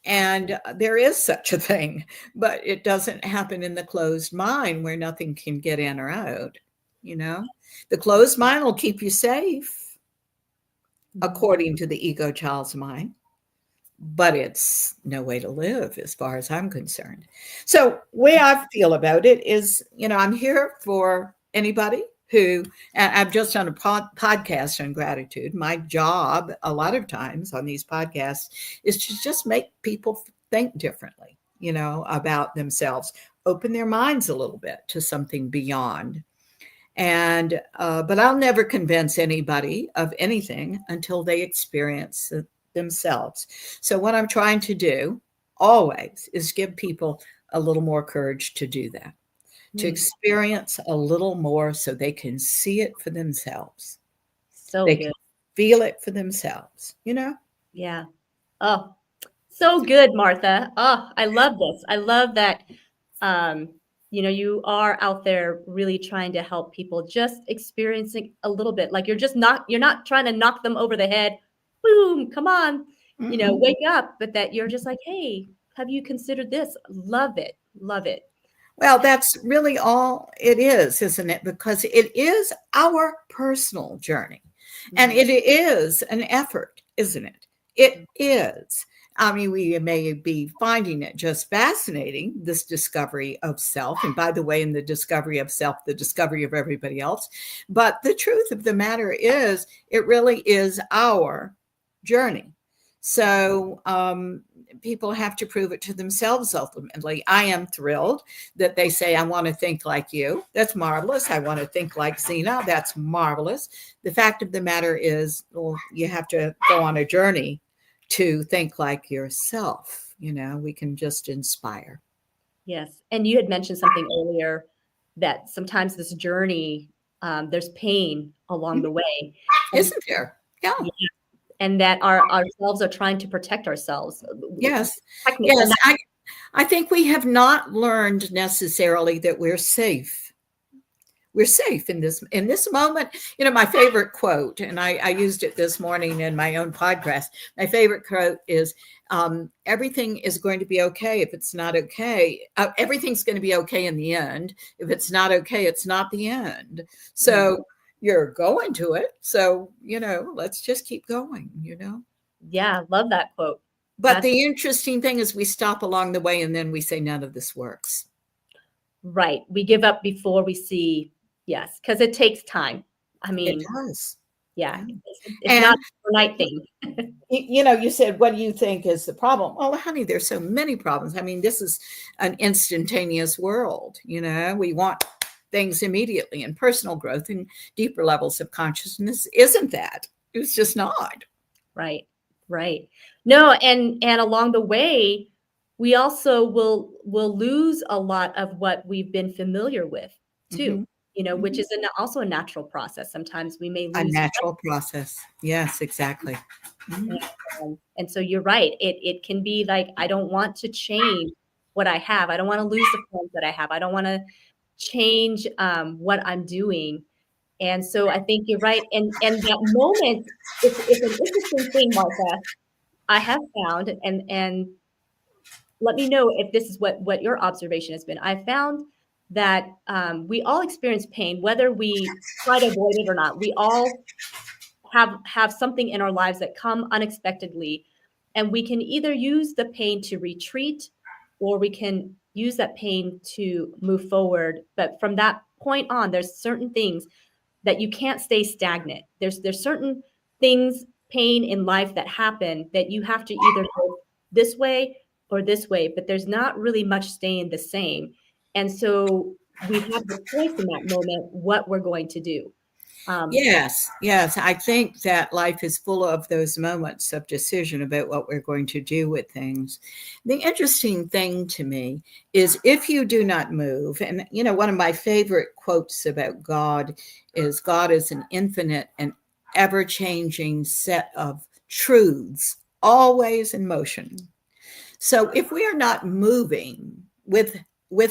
Speaker 2: And there is such a thing, but it doesn't happen in the closed mind where nothing can get in or out. You know, the closed mind will keep you safe,
Speaker 1: Mhm.
Speaker 2: according to the ego child's mind, but it's no way to live as far as I'm concerned. So, way I feel about it is, I'm here for anybody who, and I've just done a podcast on gratitude. My job, a lot of times on these podcasts, is to just make people think differently, about themselves, open their minds a little bit to something beyond. And, but I'll never convince anybody of anything until they experience it themselves. So, what I'm trying to do always is give people a little more courage to do that, to
Speaker 1: Hmm.
Speaker 2: experience a little more so they can see it for themselves.
Speaker 1: So
Speaker 2: They can
Speaker 1: good.
Speaker 2: feel it for themselves.
Speaker 1: Yeah. Oh, so good, Martha. Oh, I love this. I love that um, you are out there really trying to help people just experiencing a little bit. Like you're not trying to knock them over the head. Boom, come on,
Speaker 2: Mm-mm.
Speaker 1: wake up. But that you're just like, hey, have you considered this? Love it. Love it.
Speaker 2: Well, that's really all it is, isn't it? Because it is our personal journey. And
Speaker 1: Mhm.
Speaker 2: it is an effort, isn't it? It is. I mean, we may be finding it just fascinating, this discovery of self. And by the way, in the discovery of self, the discovery of everybody else. But the truth of the matter is, it really is our journey. So people have to prove it to themselves ultimately. I am thrilled that they say, I want to think like you. That's marvelous. I want to think like Zena. That's marvelous. The fact of the matter is, well, you have to go on a journey to think like yourself. We can just inspire.
Speaker 1: Yes. And you had mentioned something earlier that sometimes this journey, there's pain along the way. And,
Speaker 2: Isn't there? Yeah.
Speaker 1: yeah, and that ourselves are trying to protect ourselves.
Speaker 2: Yes.
Speaker 1: Technically,
Speaker 2: Yes. I think we have not learned necessarily that we're safe. We're safe in this moment. My favorite quote, and I used it this morning in my own podcast. My favorite quote is, everything is going to be okay if it's not okay. Everything's going to be okay in the end. If it's not okay, it's not the end. So you're going to it. So, let's just keep going,
Speaker 1: Yeah, love that quote.
Speaker 2: But the interesting thing is we stop along the way and then we say none of this works.
Speaker 1: Right. We give up before we see, yes, because it takes time. I mean,
Speaker 2: it does.
Speaker 1: Yeah. It's not an overnight thing.
Speaker 2: You said, what do you think is the problem? Well, honey, there's so many problems. I mean, this is an instantaneous world. We want things immediately, and personal growth and deeper levels of consciousness isn't that. It's just not.
Speaker 1: Right. Right. No, and along the way, we also will lose a lot of what we've been familiar with too. Which is also a natural process. Sometimes we may
Speaker 2: A
Speaker 1: lose
Speaker 2: natural process. Yes, exactly.
Speaker 1: And so you're right. It can be like, I don't want to change what I have. I don't want to lose the friends that I have. I don't want to change what I'm doing. And so I think you're right. And that moment, it's an interesting thing, Martha, I have found, and let me know if this is what your observation has been. I found that we all experience pain, whether we try to avoid it or not. We all have something in our lives that come unexpectedly, and we can either use the pain to retreat, or we can use that pain to move forward. But from that point on, there's certain things that you can't stay stagnant. There's certain things, pain in life that happen that you have to either go this way or this way, but there's not really much staying the same. And so we have the choice in that moment what we're going to do.
Speaker 2: Yes. I think that life is full of those moments of decision about what we're going to do with things. The interesting thing to me is, if you do not move, and one of my favorite quotes about God is an infinite and ever-changing set of truths, always in motion. So if we are not moving with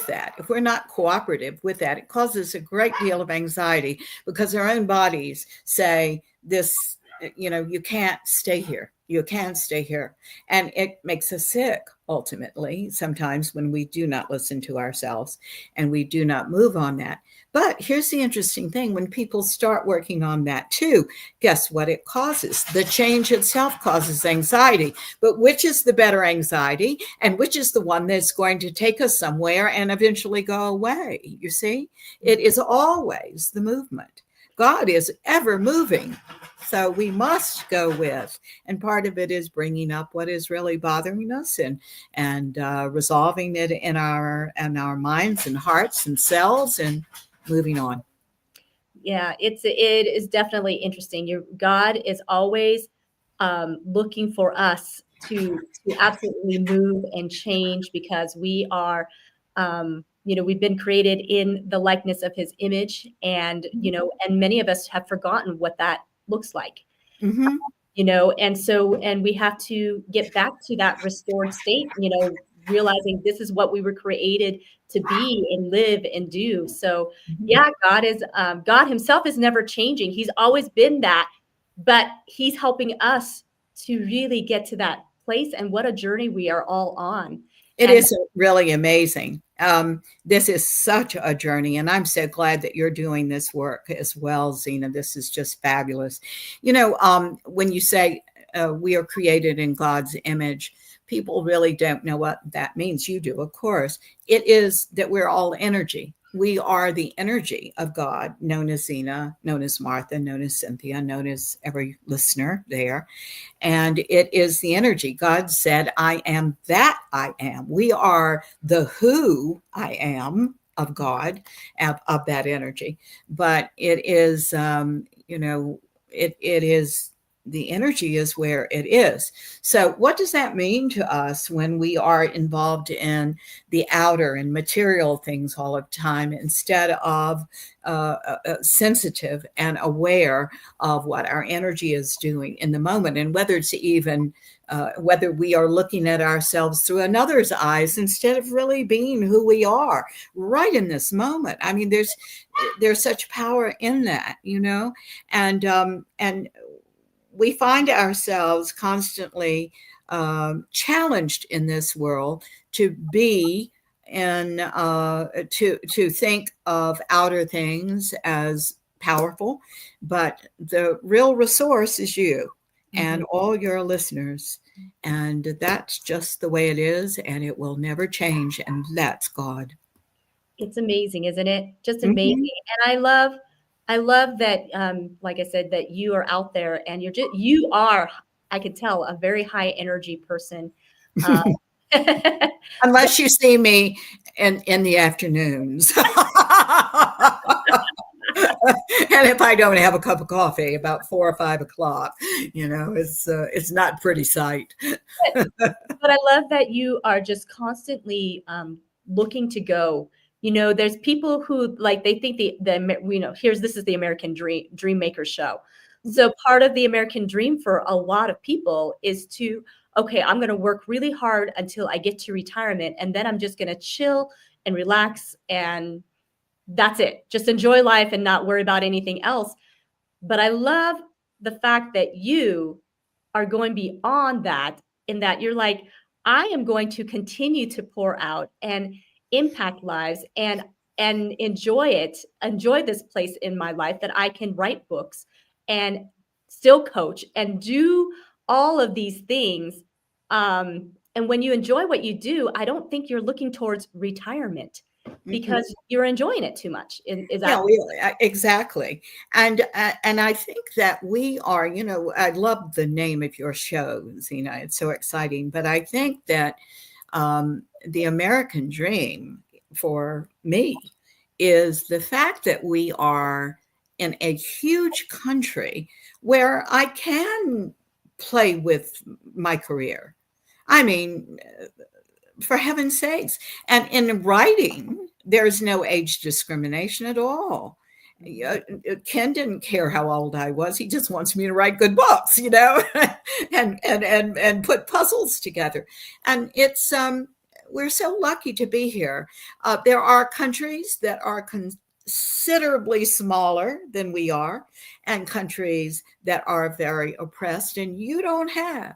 Speaker 2: that, if we're not cooperative with that, it causes a great deal of anxiety, because our own bodies say this, you can't stay here. You can't stay here. And it makes us sick, ultimately, sometimes, when we do not listen to ourselves and we do not move on that. But here's the interesting thing. When people start working on that too, guess what it causes? The change itself causes anxiety. But which is the better anxiety, and which is the one that's going to take us somewhere and eventually go away? You see, it is always the movement. God is ever moving. So we must go with, and part of it is bringing up what is really bothering us and resolving it in our minds and hearts and cells, and moving on.
Speaker 1: Yeah, it is definitely interesting. God is always looking for us to absolutely move and change, because we are, we've been created in the likeness of His image, and and many of us have forgotten what that looks like. And we have to get back to that restored state, realizing this is what we were created to be and live and do. So yeah, God Himself is never changing. He's always been that, but He's helping us to really get to that place. And what a journey we are all on.
Speaker 2: It is really amazing. This is such a journey, and I'm so glad that you're doing this work as well, Zena. This is just fabulous. When you say we are created in God's image, people really don't know what that means. You do, of course. It is that we're all energy. We are the energy of God, known as Zena, known as Martha, known as Cynthia, known as every listener there. And it is the energy. God said, I am that I am. We are the who I am of God, of that energy. But it is, it is the energy is where it is. So what does that mean to us when we are involved in the outer and material things all the time, instead of sensitive and aware of what our energy is doing in the moment, and whether it's even whether we are looking at ourselves through another's eyes instead of really being who we are right in this moment. I mean, there's such power in that, and we find ourselves constantly challenged in this world to be and to think of outer things as powerful, but the real resource is you and all your listeners. And that's just the way it is, and it will never change. And that's God.
Speaker 1: It's amazing, isn't it? Just amazing.
Speaker 2: Mhm.
Speaker 1: And I love that, like I said, that you are out there and you are, I could tell, a very high energy person. Uh,
Speaker 2: Unless you see me in the afternoons. And if I don't have a cup of coffee about 4 or 5 o'clock, it's not a pretty sight.
Speaker 1: but I love that you are just constantly looking to go. There's people who like they think this is the American Dream Maker show. So part of the American dream for a lot of people is to, okay, I'm going to work really hard until I get to retirement, and then I'm just going to chill and relax, and that's it. Just enjoy life and not worry about anything else. But I love the fact that you are going beyond that, in that you're like, I am going to continue to pour out and impact lives and enjoy this place in my life, that I can write books and still coach and do all of these things. And when you enjoy what you do, I don't think you're looking towards retirement,
Speaker 2: Mhm.
Speaker 1: because you're enjoying it too much. Is
Speaker 2: Yeah,
Speaker 1: that?
Speaker 2: exactly. And I think that we are, I love the name of your show, Zena. It's so exciting. But I think that the American dream for me is the fact that we are in a huge country where I can play with my career. I mean, for heaven's sakes. And in writing, there's no age discrimination at all. Ken didn't care how old I was. He just wants me to write good books, and put puzzles together. And it's we're so lucky to be here. There are countries that are considerably smaller than we are, and countries that are very oppressed, and you don't have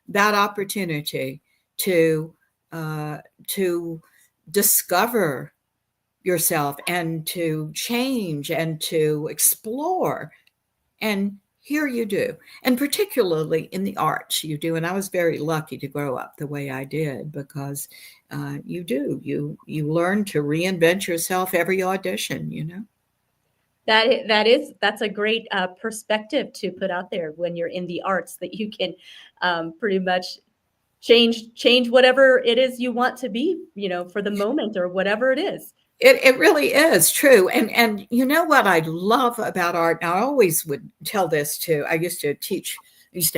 Speaker 2: that opportunity to uh, to discover yourself and to change and to explore. And here you do. And particularly in the arts, you do. And I was very lucky to grow up the way I did, because you do. You learn to reinvent yourself every audition.
Speaker 1: That's a great perspective to put out there when you're in the arts, that you can pretty much change whatever it is you want to be, for the moment, or whatever it is.
Speaker 2: It really is true. And you know what I love about art? Now, I always would tell this to, I used to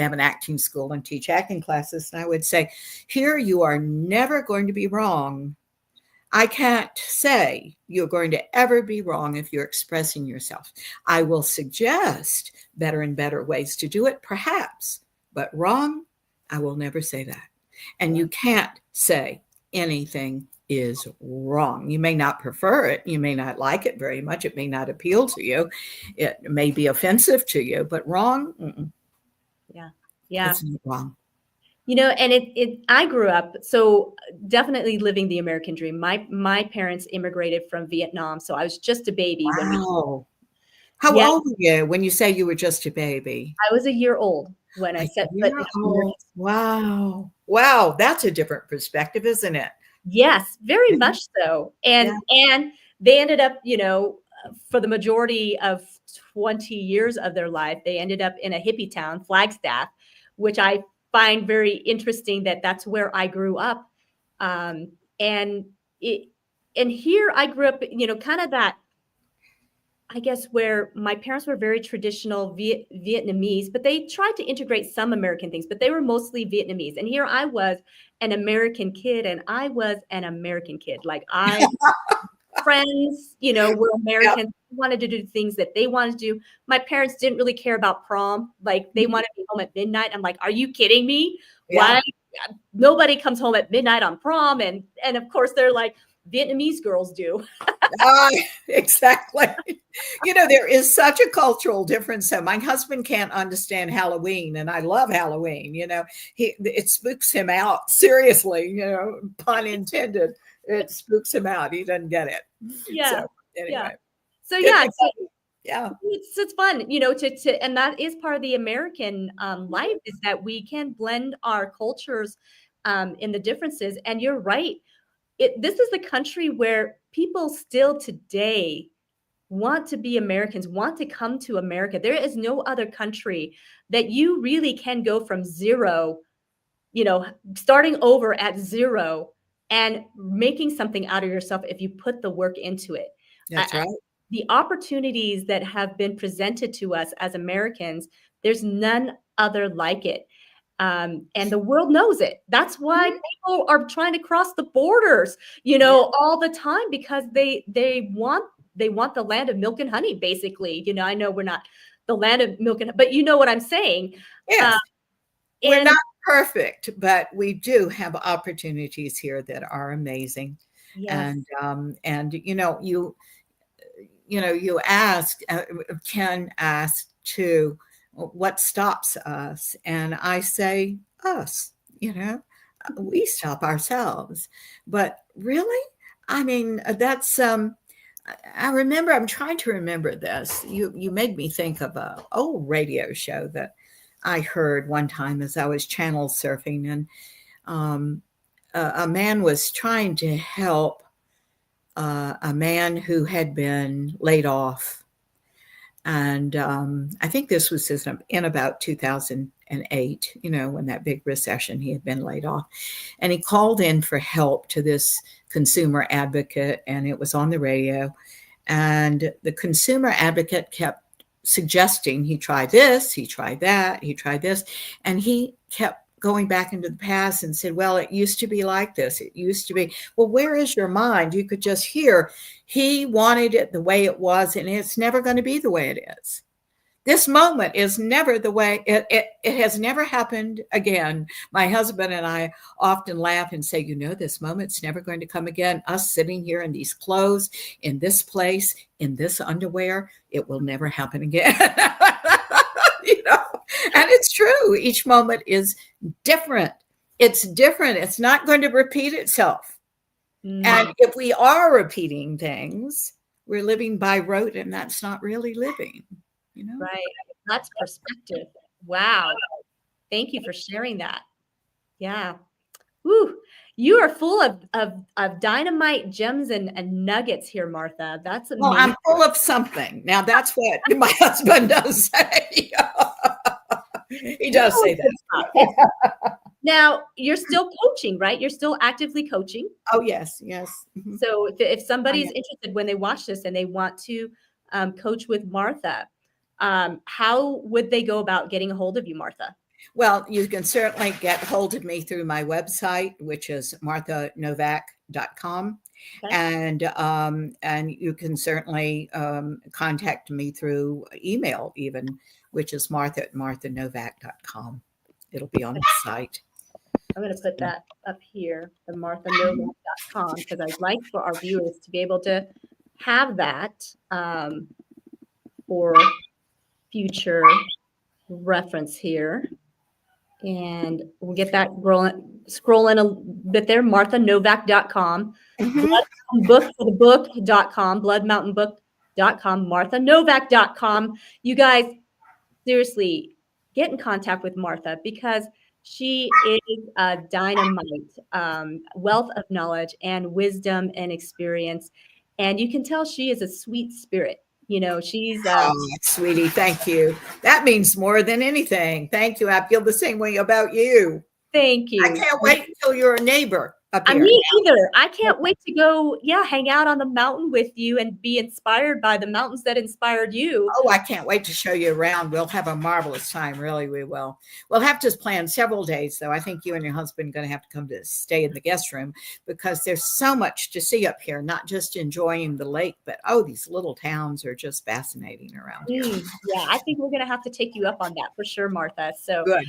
Speaker 2: have an acting school and teach acting classes. And I would say, here, you are never going to be wrong. I can't say you're going to ever be wrong if you're expressing yourself. I will suggest better and better ways to do it, perhaps, but wrong, I will never say that. And you can't say anything is wrong. You may not prefer it. You may not like it very much. It may not appeal to you. It may be offensive to you, but wrong,
Speaker 1: Yeah. Yeah.
Speaker 2: it's not wrong.
Speaker 1: And I grew up, so definitely living the American dream. My parents immigrated from Vietnam, so I was just a baby when we.
Speaker 2: Wow. How
Speaker 1: Yeah,
Speaker 2: old were you when you say you were just a baby?
Speaker 1: I was a year old when I
Speaker 2: A
Speaker 1: set foot
Speaker 2: year
Speaker 1: in
Speaker 2: old.
Speaker 1: American.
Speaker 2: Wow. Wow. That's a different perspective, isn't it?
Speaker 1: Yes, very
Speaker 2: Yeah.
Speaker 1: much so.
Speaker 2: Yeah.
Speaker 1: And they ended up, for the majority of 20 years of their life, they ended up in a hippie town, Flagstaff, which I find very interesting, that that's where I grew up. And it and here I grew up, kind of that I guess, where my parents were very traditional Vietnamese, but they tried to integrate some American things, but they were mostly Vietnamese. And here I was, an American kid, and I was an American kid. Like, friends, were
Speaker 2: Yep.
Speaker 1: Americans, wanted to do things that they wanted to do. My parents didn't really care about prom. Like, they wanted me home at midnight. I'm like, are you kidding me?
Speaker 2: Yeah.
Speaker 1: Why? Nobody comes home at midnight on prom. And of course they're like, Vietnamese girls do.
Speaker 2: Exactly. There is such a cultural difference. So my husband can't understand Halloween, and I love Halloween. It spooks him out. Seriously, pun intended. It spooks him out. He doesn't get it.
Speaker 1: Yeah.
Speaker 2: So anyway,
Speaker 1: So yeah,
Speaker 2: yeah,
Speaker 1: it's fun, and that is part of the American life, is that we can blend our cultures in the differences. And you're right. This is the country where people still today want to be Americans, want to come to America. There is no other country that you really can go from zero, starting over at zero and making something out of yourself if you put the work into it.
Speaker 2: that's right.
Speaker 1: The opportunities that have been presented to us as Americans, there's none other like it. And the world knows it. That's why people are trying to cross the borders, all the time, because they want the land of milk and honey, basically. I know we're not the land of milk and, but you know what I'm saying.
Speaker 2: Yes. We're
Speaker 1: And
Speaker 2: not perfect, but we do have opportunities here that are amazing.
Speaker 1: yes,
Speaker 2: And you asked, Ken asked too, what stops us? And I say us. We stop ourselves. But really, I mean, that's I'm trying to remember this. You made me think of a old radio show that I heard one time as I was channel surfing, and a man was trying to help a man who had been laid off. And I think this was in about 2008, when that big recession, he had been laid off. And he called in for help to this consumer advocate, and it was on the radio. And the consumer advocate kept suggesting he try this, he tried that, he tried this. And he kept going back into the past and said, well, it used to be like this. It used to be. Well, where is your mind? You could just hear he wanted it the way it was, and it's never going to be the way it is. This moment is never the way it has never happened again. My husband and I often laugh and say, this moment's never going to come again. Us sitting here in these clothes, in this place, in this underwear, it will never happen again. And it's true. Each moment is different. It's different. It's not going to repeat itself. And if we are repeating things, we're living by rote, and that's not really living.
Speaker 1: Right. That's perspective. Wow. Thank you for sharing that. Yeah. Woo. You are full of dynamite gems and nuggets here, Martha. That's amazing.
Speaker 2: Well, I'm full of something. Now, that's what my husband does say. He does say that.
Speaker 1: Now, you're still coaching, right? You're still actively coaching.
Speaker 2: Oh, yes. Mm-hmm.
Speaker 1: So if somebody's interested when they watch this and they want to coach with Martha, how would they go about getting a hold of you, Martha?
Speaker 2: Well, you can certainly get hold of me through my website, which is marthanovak.com. Okay. And you can certainly contact me through email even, which is martha@marthanovak.com. It'll be on the site.
Speaker 1: I'm going to put that up here, the marthanovak.com, because I'd like for our viewers to be able to have that for future reference here. And we'll get that scrolling a bit there, marthanovak.com, bloodmountainbook.com, bloodmountainbook.com, marthanovak.com. You guys, seriously, get in contact with Martha, because she is a dynamite wealth of knowledge and wisdom and experience. And you can tell she is a sweet spirit. She's
Speaker 2: sweetie, thank you. That means more than anything. Thank you. I feel the same way about you.
Speaker 1: Thank you.
Speaker 2: I can't wait until you're a neighbor. up
Speaker 1: I
Speaker 2: here.
Speaker 1: me either. I can't wait to go, yeah, hang out on the mountain with you and be inspired by the mountains that inspired you.
Speaker 2: Oh, I can't wait to show you around. We'll have a marvelous time. Really, we will. We'll have to plan several days, though. I think you and your husband are going to have to come to stay in the guest room because there's so much to see up here, not just enjoying the lake, but oh, these little towns are just fascinating around here.
Speaker 1: Yeah, I think we're gonna have to take you up on that for sure, Martha. So,
Speaker 2: Good.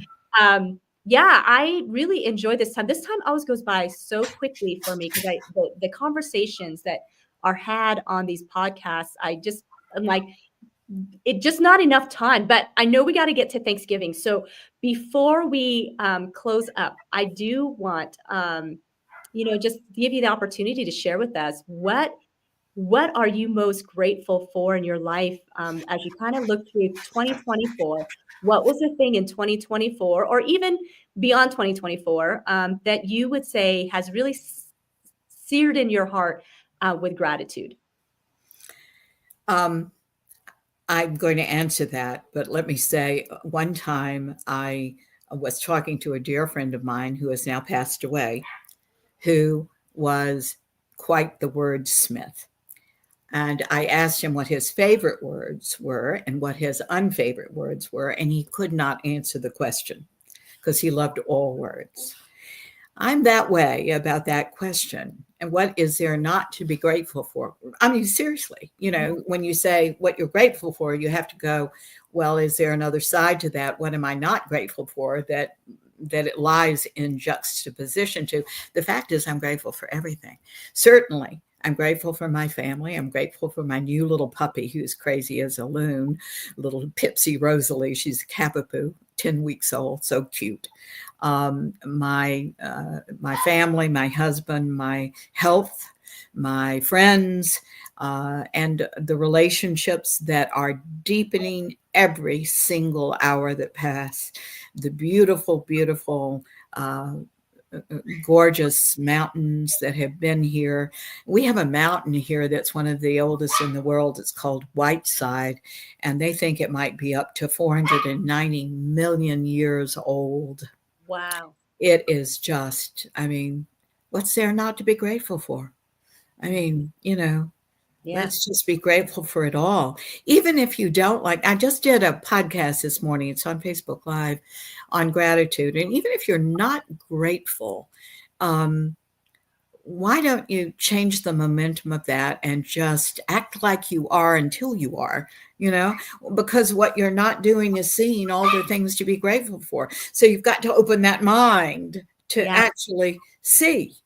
Speaker 1: yeah, I really enjoy this time. This time always goes by so quickly for me because the conversations that are had on these podcasts, I'm like, it just not enough time. But I know we got to get to Thanksgiving. So before we close up, I do want just give you the opportunity to share with us what are you most grateful for in your life as you kind of look through 2024? What was the thing in 2024 or even beyond 2024 that you would say has really seared in your heart with gratitude?
Speaker 2: I'm going to answer that, but let me say one time I was talking to a dear friend of mine who has now passed away, who was quite the wordsmith. And I asked him what his favorite words were and what his unfavorite words were, and he could not answer the question because he loved all words. I'm that way about that question. And what is there not to be grateful for? I mean, seriously, when you say what you're grateful for, you have to go, well, is there another side to that? What am I not grateful for that it lies in juxtaposition to? The fact is, I'm grateful for everything. Certainly, I'm grateful for my family. I'm grateful for my new little puppy who's crazy as a loon, little Pipsy Rosalie. She's a Cavapoo, 10 weeks old, so cute. My family, my husband, my health, my friends, and the relationships that are deepening every single hour that pass. The beautiful, beautiful, gorgeous mountains that have been here. We have a mountain here that's one of the oldest in the world. It's called Whiteside, and they think it might be up to 490 million years old.
Speaker 1: Wow.
Speaker 2: It is just, I mean, what's there not to be grateful for? I mean, let's just be grateful for it all. Even if you don't I just did a podcast this morning. It's on Facebook Live on gratitude. And even if you're not grateful, why don't you change the momentum of that and just act like you are until you are, because what you're not doing is seeing all the things to be grateful for. So you've got to open that mind to actually see,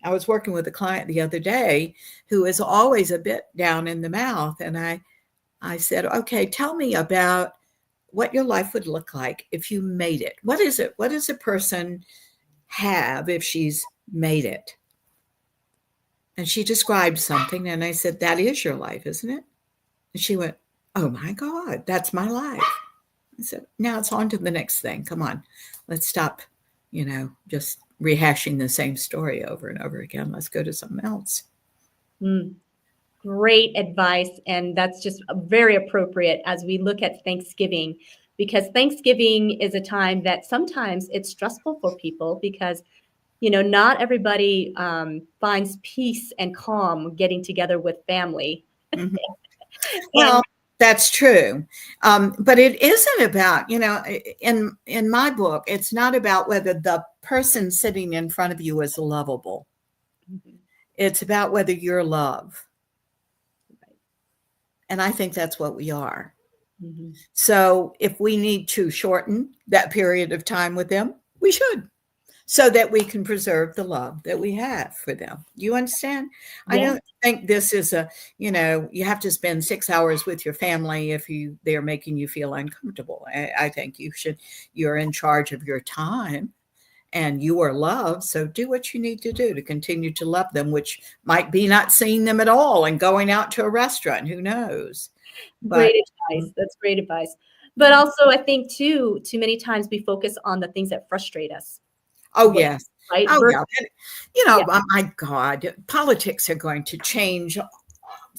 Speaker 2: I was working with a client the other day who is always a bit down in the mouth. And I said, okay, tell me about what your life would look like if you made it. What is it? What does a person have if she's made it? And she described something. And I said, that is your life, isn't it? And she went, oh my God, that's my life. I said, now it's on to the next thing. Come on, let's stop, just rehashing the same story over and over again. Let's go to something else.
Speaker 1: Great advice. And that's just very appropriate as we look at Thanksgiving, because Thanksgiving is a time that sometimes it's stressful for people because, not everybody finds peace and calm getting together with family.
Speaker 2: Mm-hmm. Well, that's true. But it isn't about, in my book, it's not about whether the person sitting in front of you is lovable. Mm-hmm. It's about whether you're love. Right. And I think that's what we are. Mm-hmm. So if we need to shorten that period of time with them, we should, so that we can preserve the love that we have for them. You understand? Yeah. I don't think this is you have to spend 6 hours with your family if they're making you feel uncomfortable. I think you're in charge of your time and you are loved. So do what you need to do to continue to love them, which might be not seeing them at all and going out to a restaurant. Who knows?
Speaker 1: Great advice. That's great advice. But also I think too many times we focus on the things that frustrate us.
Speaker 2: Oh, yes.
Speaker 1: Right.
Speaker 2: Oh, yeah. My God, politics are going to change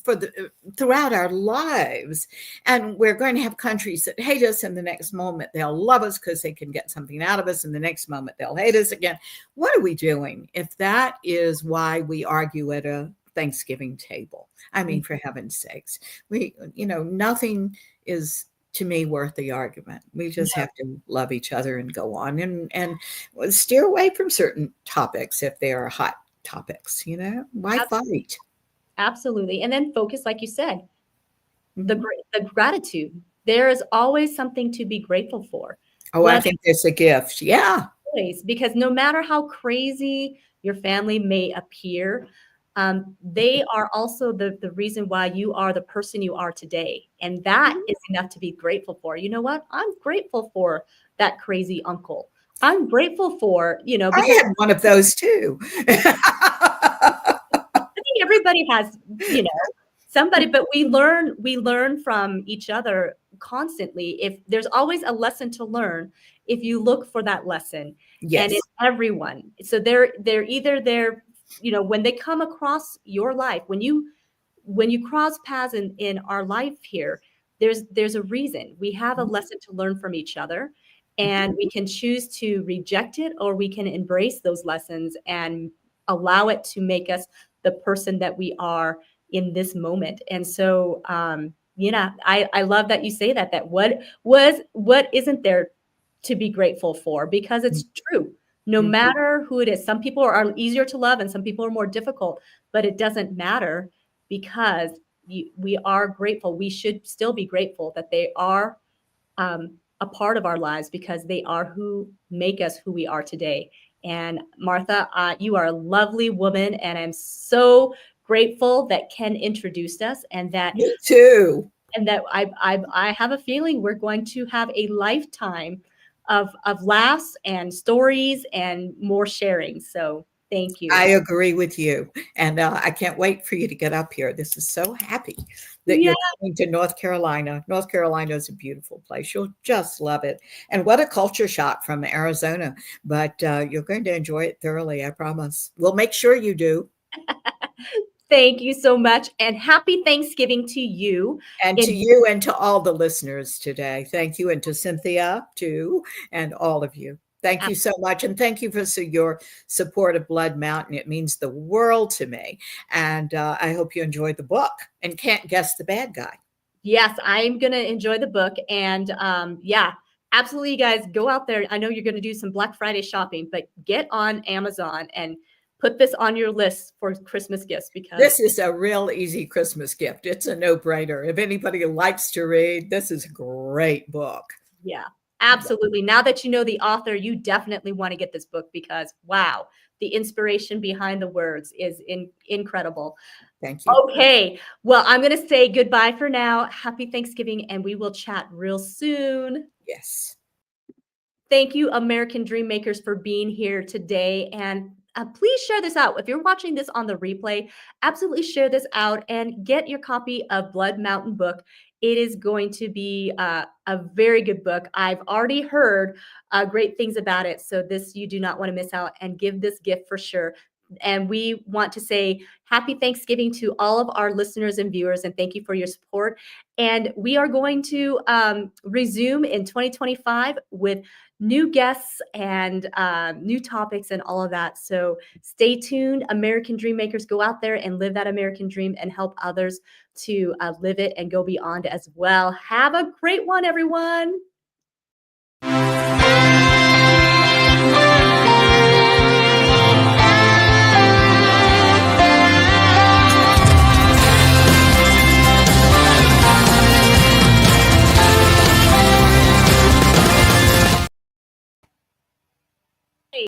Speaker 2: for the throughout our lives. And we're going to have countries that hate us, and the next moment they'll love us because they can get something out of us, and the next moment they'll hate us again. What are we doing if that is why we argue at a Thanksgiving table? I mean, for heaven's sakes, nothing is, to me, worth the argument. We just have to love each other and go on, and steer away from certain topics if they are hot topics. Why fight?
Speaker 1: Absolutely. And then focus, like you said, the gratitude. There is always something to be grateful for.
Speaker 2: Oh, I think there's a gift. Yeah.
Speaker 1: Always, because no matter how crazy your family may appear, they are also the reason why you are the person you are today. And that is enough to be grateful for. You know what? I'm grateful for that crazy uncle. I'm grateful for, because
Speaker 2: I had one of those too.
Speaker 1: I think everybody has, somebody, but we learn from each other constantly. If there's always a lesson to learn, if you look for that lesson.
Speaker 2: Yes.
Speaker 1: And it's everyone. So they're either there, when they come across your life, when you cross paths in our life here, there's a reason. We have a lesson to learn from each other, and we can choose to reject it, or we can embrace those lessons and allow it to make us the person that we are in this moment. And so, I love that you say that what isn't there to be grateful for, because it's true. No matter who it is, some people are easier to love and some people are more difficult, but it doesn't matter, because we are grateful. We should still be grateful that they are a part of our lives, because they are who make us who we are today. And Martha, you are a lovely woman, and I'm so grateful that Ken introduced us, and that
Speaker 2: Me too.
Speaker 1: And that I have a feeling we're going to have a lifetime of laughs and stories and more sharing. So thank you.
Speaker 2: I agree with you. And I can't wait for you to get up here. This is so happy that you're coming to North Carolina. North Carolina is a beautiful place. You'll just love it. And what a culture shock from Arizona. But you're going to enjoy it thoroughly, I promise. We'll make sure you do.
Speaker 1: Thank you so much. And happy Thanksgiving to you.
Speaker 2: And to you and to all the listeners today. Thank you. And to Cynthia, too, and all of you. Thank you so much. And thank you for your support of Blood Mountain. It means the world to me. And I hope you enjoyed the book and can't guess the bad guy.
Speaker 1: Yes, I'm going to enjoy the book. And absolutely, you guys, go out there. I know you're going to do some Black Friday shopping, but get on Amazon and put this on your list for Christmas gifts, because
Speaker 2: this is a real easy Christmas gift. It's a no-brainer. If anybody likes to read, this is a great book.
Speaker 1: Yeah, absolutely. Now that you know the author, you definitely want to get this book, because wow, the inspiration behind the words is incredible.
Speaker 2: Thank you.
Speaker 1: Okay, well, I'm going to say goodbye for now. Happy Thanksgiving, and we will chat real soon.
Speaker 2: Yes.
Speaker 1: Thank you, American Dream Makers, for being here today. And please share this out. If you're watching this on the replay, absolutely share this out and get your copy of Blood Mountain book. It is going to be a very good book. I've already heard great things about it. So you do not want to miss out, and give this gift for sure. And we want to say happy Thanksgiving to all of our listeners and viewers, and thank you for your support. And we are going to resume in 2025 with new guests and new topics and all of that. So stay tuned. American Dream Makers, go out there and live that American dream and help others to live it and go beyond as well. Have a great one, everyone.